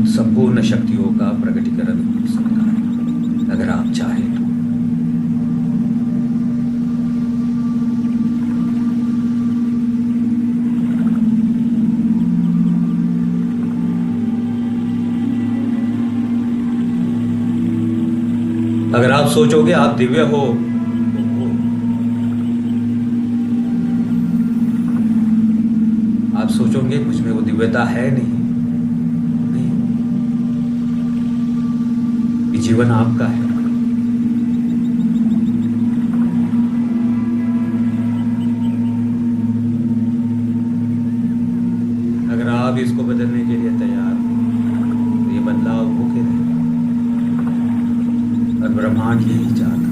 संपूर्ण शक्तियों का प्रकटीकरण हो सकता है, अगर आप चाहें तो। अगर आप सोचोगे आप दिव्य हो, तो हो। आप सोचोगे मुझ में वो दिव्यता है नहीं, ये जीवन आपका है। अगर आप इसको बदलने के लिए तैयार हो, तो ये बदलाव होके रहेगा और ब्रह्मांड यही चाहता है।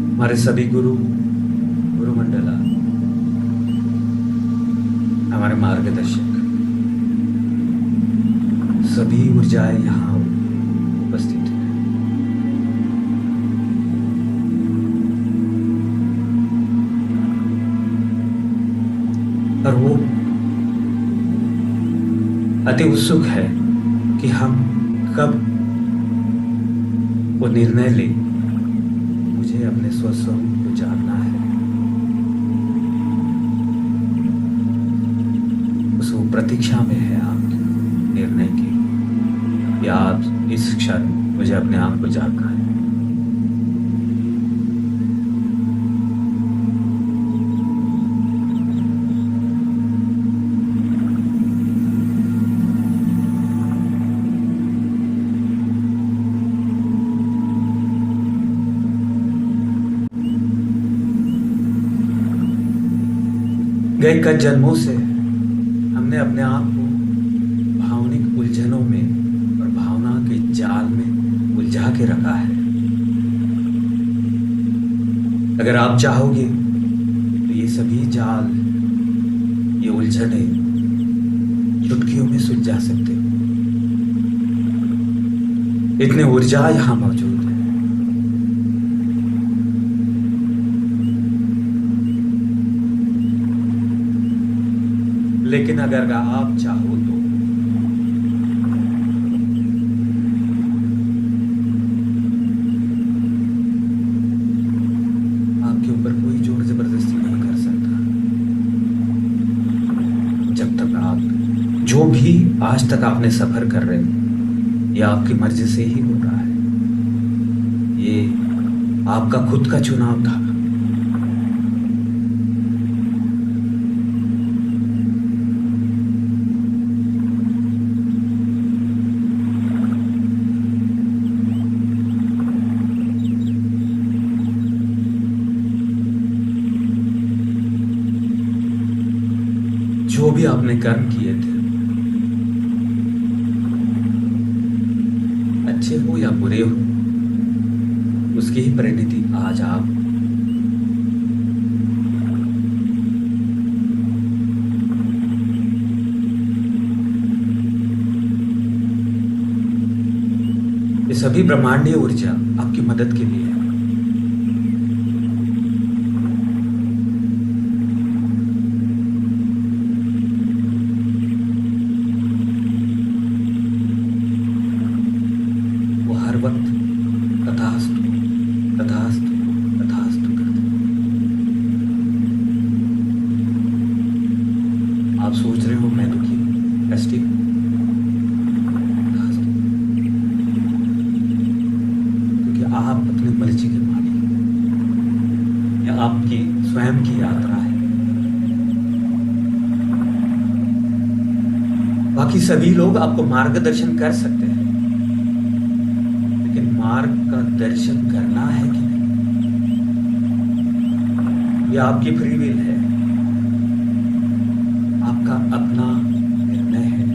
हमारे सभी गुरुमंडला, हमारे मार्गदर्शक, सभी ऊर्जाएं यहाँ उपस्थित हैं। और वो अति उत्सुक है कि हम कब वो निर्णय लें, मुझे अपने स्वस्वरूप को जानना है। उस वो प्रतीक्षा में है आपके निर्णय की, या आप इस क्षण मुझे अपने आप को जानना है। गए कई जन्मों से हमने अपने आप को भावनिक उलझनों में और भावना के जाल में उलझा के रखा है। अगर आप चाहोगे तो ये सभी जाल, ये उलझने चुटकियों में सुलझा सकते हो। इतनी ऊर्जा यहाँ मौजूद है। लेकिन अगर आप चाहो तो भी आज तक आपने सफ़र कर रहे हो, ये आपकी मर्ज़ी से ही हो रहा है। ये आपका खुद का चुनाव था। जो भी आपने कर्म किए थे, अच्छे हो या बुरे हो, उसकी ही परिणति आज आप ये सभी ब्रह्मांडीय ऊर्जा आपकी मदद के लिए है। वो हर वक्त तथास्तु तथास्तु तथास्तु करते हैं। आप सोच रहे हो मैं दुखी हूं, कष्टी हूं, तथास्तु, क्योंकि आप अपनी मर्जी के मालिक हैं। यह आपकी स्वयं की यात्रा है। बाकी सभी लोग आपको मार्गदर्शन कर सकते हैं, लेकिन मार्ग का दर्शन करना है कि नहीं, यह आपकी फ्री विल है, आपका अपना निर्णय है।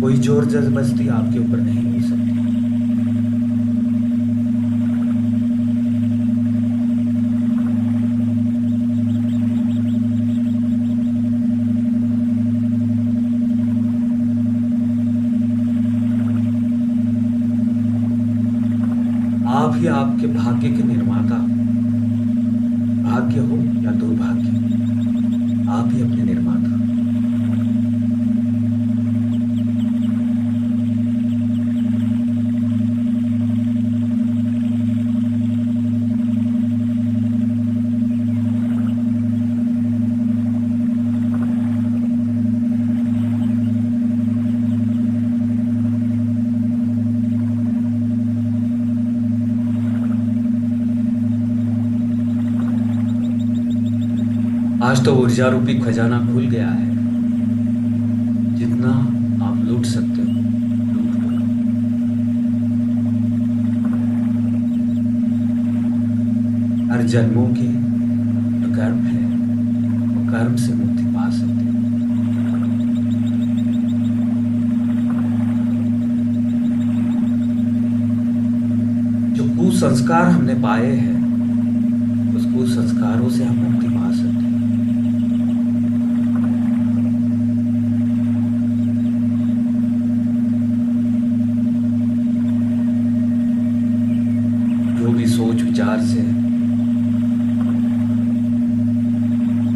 कोई जोर जबरदस्ती आपके ऊपर नहीं हो सकती। आप ही आपके भाग्य के निर्माता, भाग्य हो या दुर्भाग्य, आप ही अपने निर्माता। आज तो ऊर्जा रूपी खजाना खुल गया है। जितना आप लूट सकते हो लूट लो। हर जन्मों के जो कर्म है वो कर्म से मुक्ति पा सकते हैं। जो कुसंस्कार हमने पाए हैं, उस कुसंस्कारों से हम मुक्ति पा सकते हैं। जो भी सोच विचार से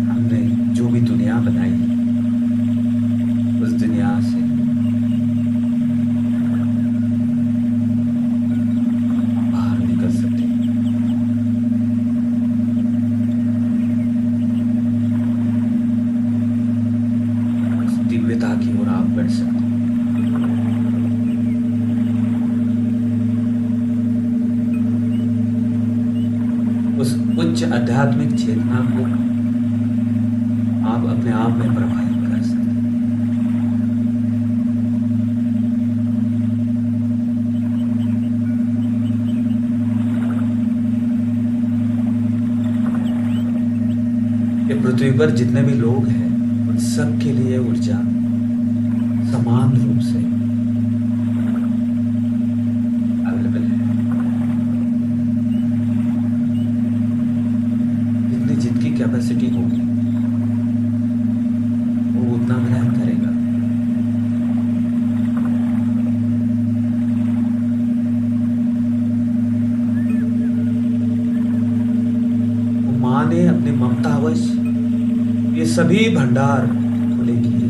हमने जो भी दुनिया बनाई, उस दुनिया से बाहर निकल सकते हैं। उस दिव्यता की ओर आप बढ़ सकते हैं। उस उच्च आध्यात्मिक चेतना को आप अपने आप में प्रवाहित कर सकते हैं। ये पृथ्वी पर जितने भी लोग हैं, उन सब के लिए ऊर्जा समान रूप से अवेलेबल है। जितनी कैपेसिटी होगी वो उतना ग्रहण करेगा। वो माँ ने अपने ममतावश ये सभी भंडार खुले किए।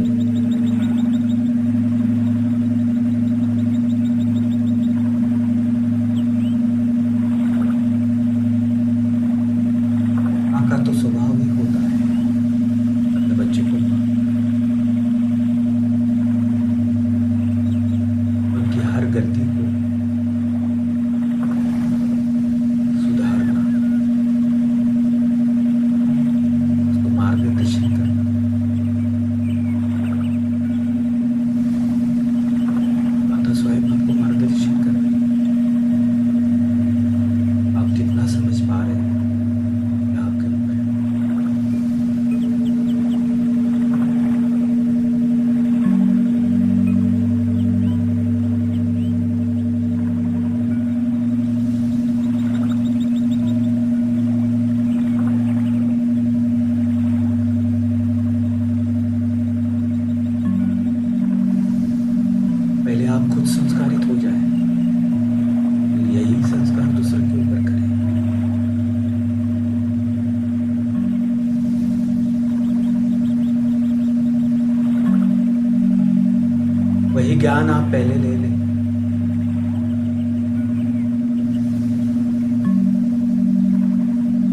ज्ञान आप पहले ले लें।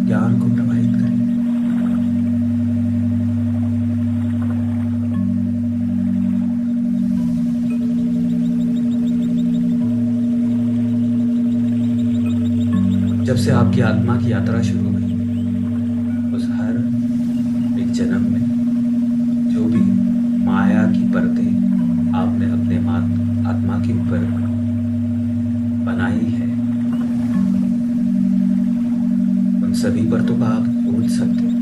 ज्ञान को प्रवाहित करें। जब से आपकी आत्मा की यात्रा शुरू हुई, उस हर एक जन्म में जो भी माया की परतें आपने अपने आत्मा के ऊपर बनाई है, उन सभी परतों का आप भूल सकते हैं,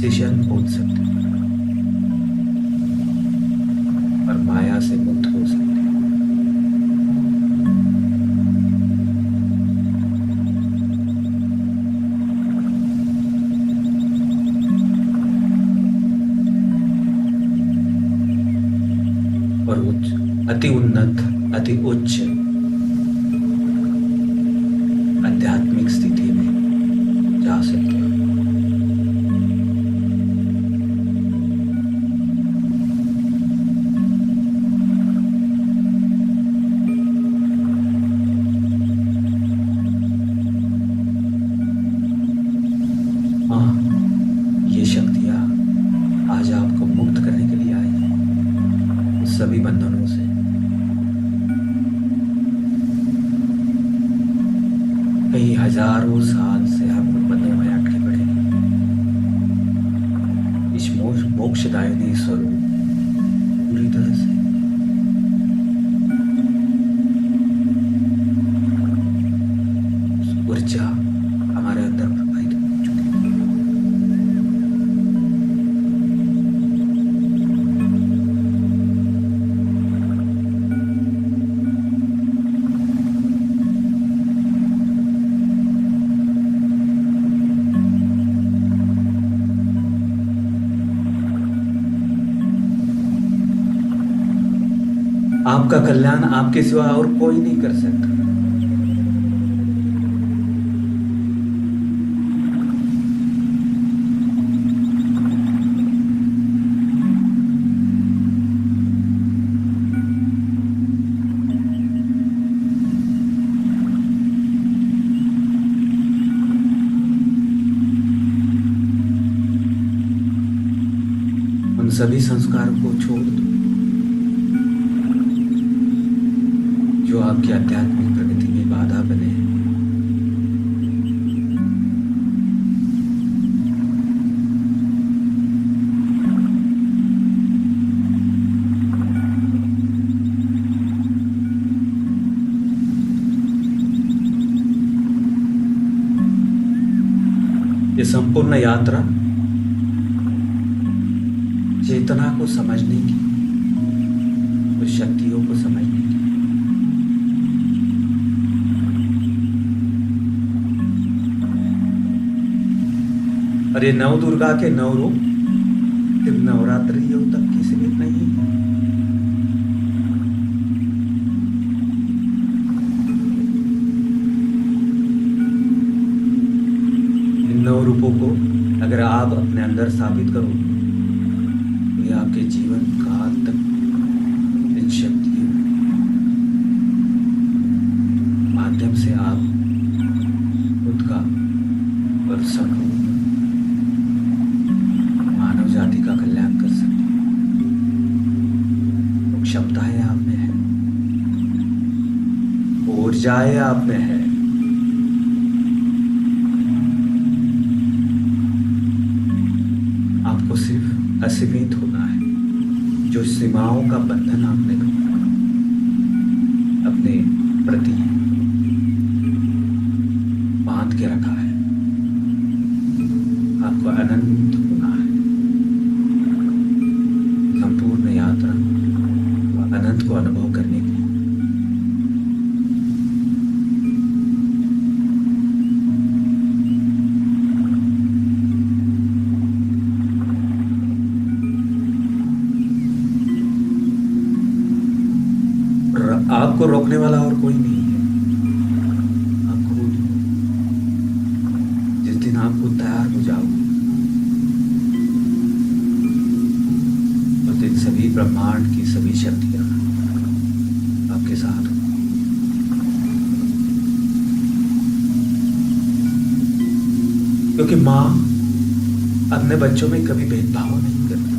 शिशन भूल सकते हैं और माया से मुक्त हो सकते हैं। और अति उन्नत, अति उच्च आध्यात्मिक स्थिति में जा सकते हो। हाँ, ये शक्तियाँ आज आपको मुक्त करने के लिए आई है सभी बंधनों से। कई हजारों साल से हम उन बंधनों में अटके पड़े हैं। इस मोक्षदायिनी स्वरूप पूरी तरह से ऊर्जा हमारे अंदर प्रवाहित हो चुकी है। आपका कल्याण आपके सिवा और कोई नहीं कर सकता। उन सभी संस्कारों को छोड़ दो जो आपकी आध्यात्मिक प्रगति में बाधा बने हैं। ये संपूर्ण यात्रा चेतना को समझने की, उस शक्तियों को समझने की। और ये नव दुर्गा के नौ रूप सिर्फ नवरात्रियों तक की सीमित नहीं है। इन नौ रूपों को अगर आप अपने अंदर स्थापित करो तो ये आपके जीवन काल तक इन शक्तियों माध्यम से आप खुद का और संपूर्ण मानव जाति का कल्याण कर सकते हैं। वो क्षमताएं आप में है, ऊर्जाएं आप में है। आपको सिर्फ असीमित होना है। जो सीमाओं का बंधन आपने अपने प्रति बांध के रखा है, आपको अनंत होना है। संपूर्ण यात्रा अनंत को अनुभव करने के लिए आपको रोकने वाला और कोई नहीं है। आप खुद जिस दिन आप खुद तैयार हो जाओगे उस दिन सभी ब्रह्मांड क्योंकि माँ अपने बच्चों में कभी भेदभाव नहीं करती।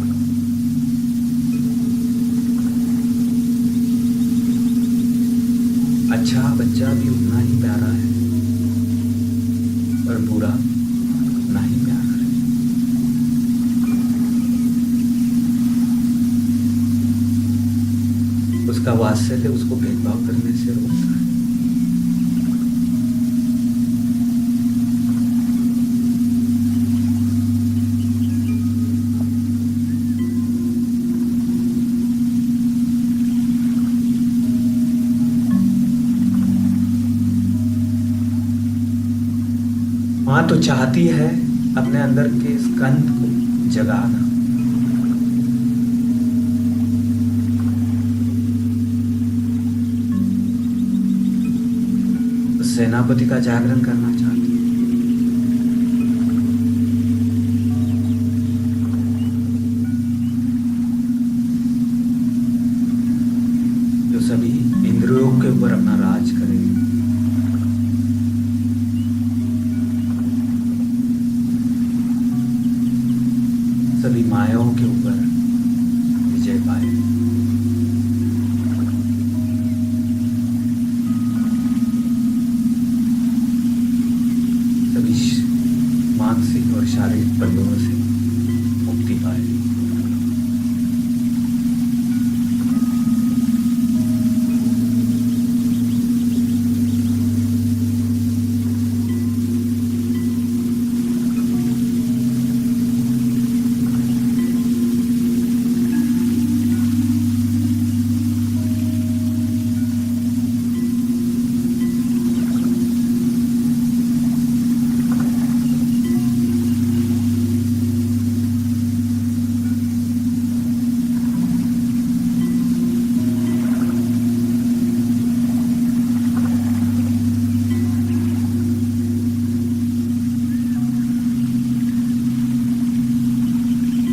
अच्छा बच्चा भी उतना ही प्यारा है और बुरा उतना ही प्यारा है। उसका वात्सल्य उसको भेदभाव करने से रोकता है। माँ तो चाहती है अपने अंदर के स्कंद को जगाना। सेनापति का जागरण करना चाहती है। जो सभी इंद्रियों के ऊपर अपना राज करे। सभी मायाओं के ऊपर विजय पाए। सभी मानसिक और शारीरिक बंधनों से मुक्ति पाए।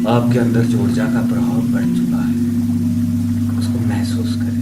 आपके अंदर जो ऊर्जा का प्रभाव बढ़ चुका है उसको महसूस करें।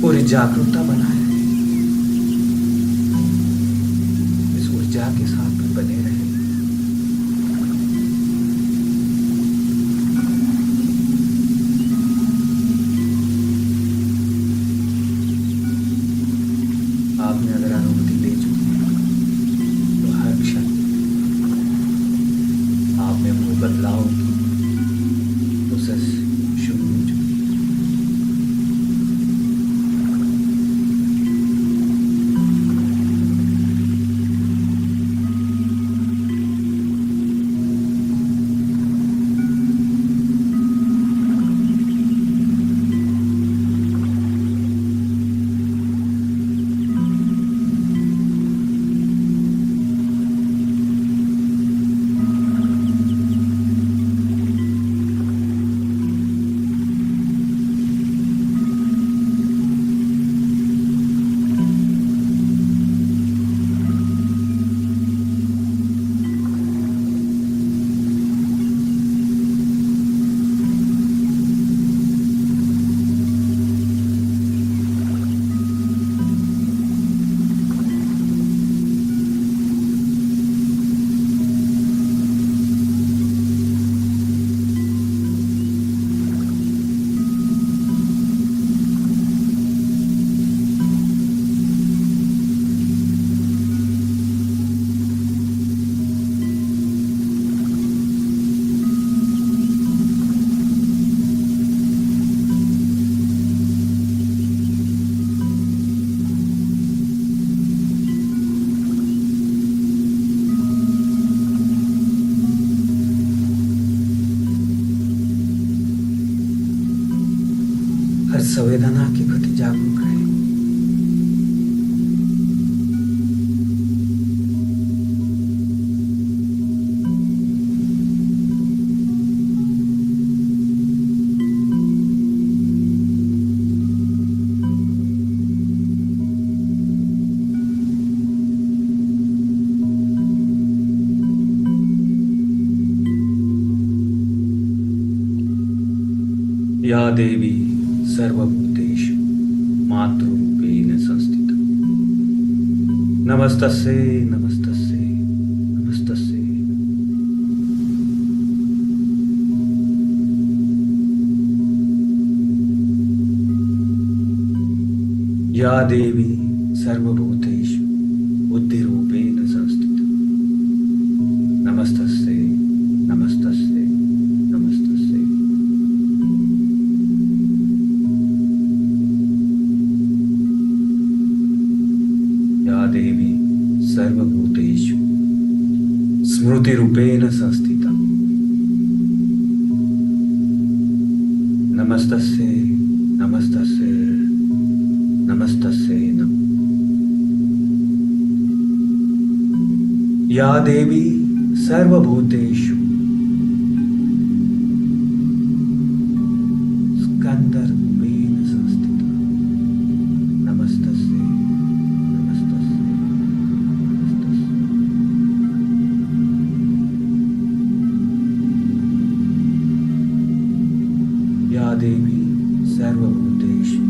पूरी जागरूकता बनाए। इस ऊर्जा के साथ भी बने रहे। आपने अगर अनुमति ले चुकी है तो हर क्षण बदलाव की प्रोसेस शुरू हो चुकी है। हर संवेदना के प्रति जागरूक रहे। या देवी सर्वभूतेषु मातृरूपेण संस्थिता। नमस्तस्यै नमस्तस्यै नमस्तस्यै। या देवी सर्वभूतेषु बुद्धिरूपेण संस्थिता। नमस्तस्यै नमस्तस्यै नमस्तस्यै। या देवी सर्वभूतेषु स्मृतिरूपेण संस्थिता। नमस्तस्यै नमस्तस्यै नमस्तस्यै नमः। या देवी सर्वभूतेषु स्कंदरूपेण संस्थिता। नमस्तस्यै नमस्तस्यै नमस्तस्यै। या देवी सर्वभूतेषु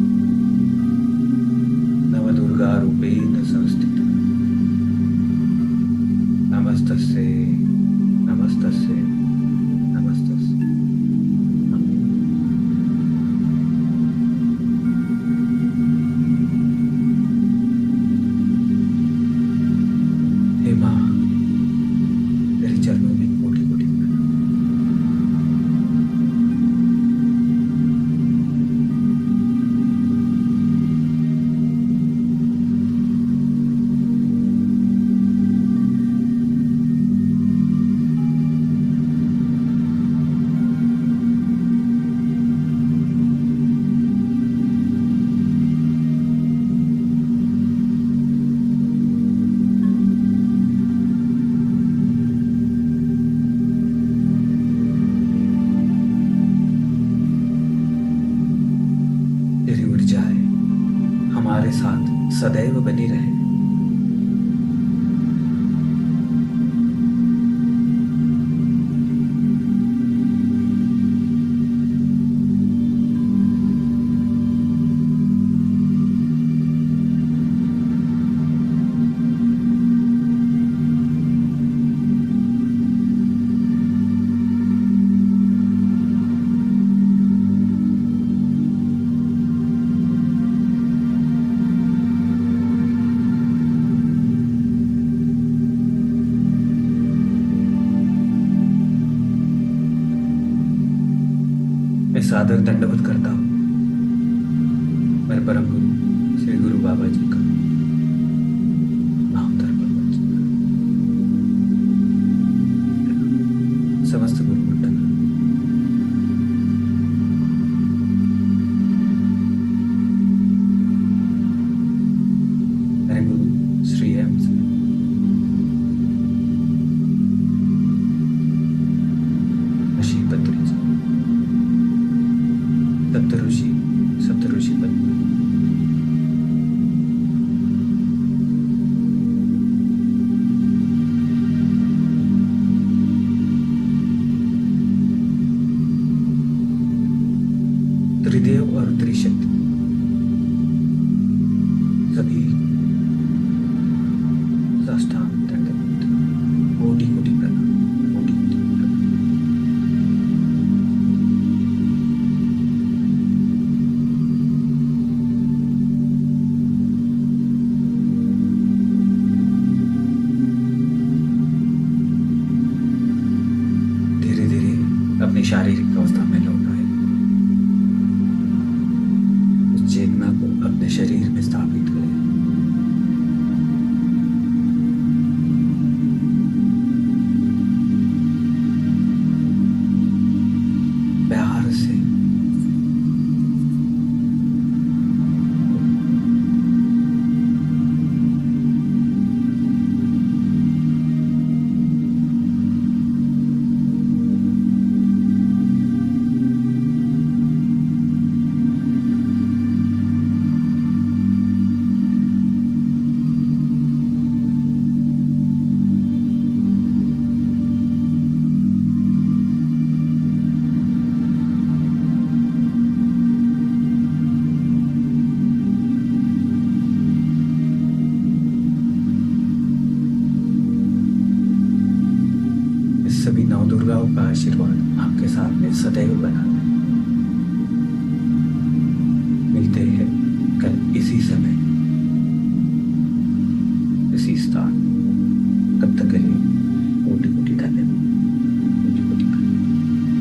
नवदुर्गारूपेण संस्थिता। नमस्तस्यै नमस्तस्यै नमस्तस्यै नमः। हे माँ, तेरे चरणों में कोटि कोटि प्रणाम। तेरी ऊर्जाएं हमारे साथ सदैव बनी रहे। मैं सादर दंडवत करता हूँ मेरे परम गुरु श्री गुरु बाबा जी का, नामधर बाबा जी का, समस्त गुरु मंडल, मेरे गुरु श्री एम ऋषि पत्री जी, सप्तऋषि पत्री, त्रिदेव और त्रिशक्ति, सभी साष्टांग दंडवत, कोटि कोटि प्रणाम, कोटि कोटि प्रणाम। धीरे धीरे अपनी शारीरिक अवस्था में लौट आए, उस चेतना को अपने शरीर में स्थापित करें। प्यार से इस सभी नवदुर्गाओं का आशीर्वाद आपके साथ में सदैव बना रहे। मिलते हैं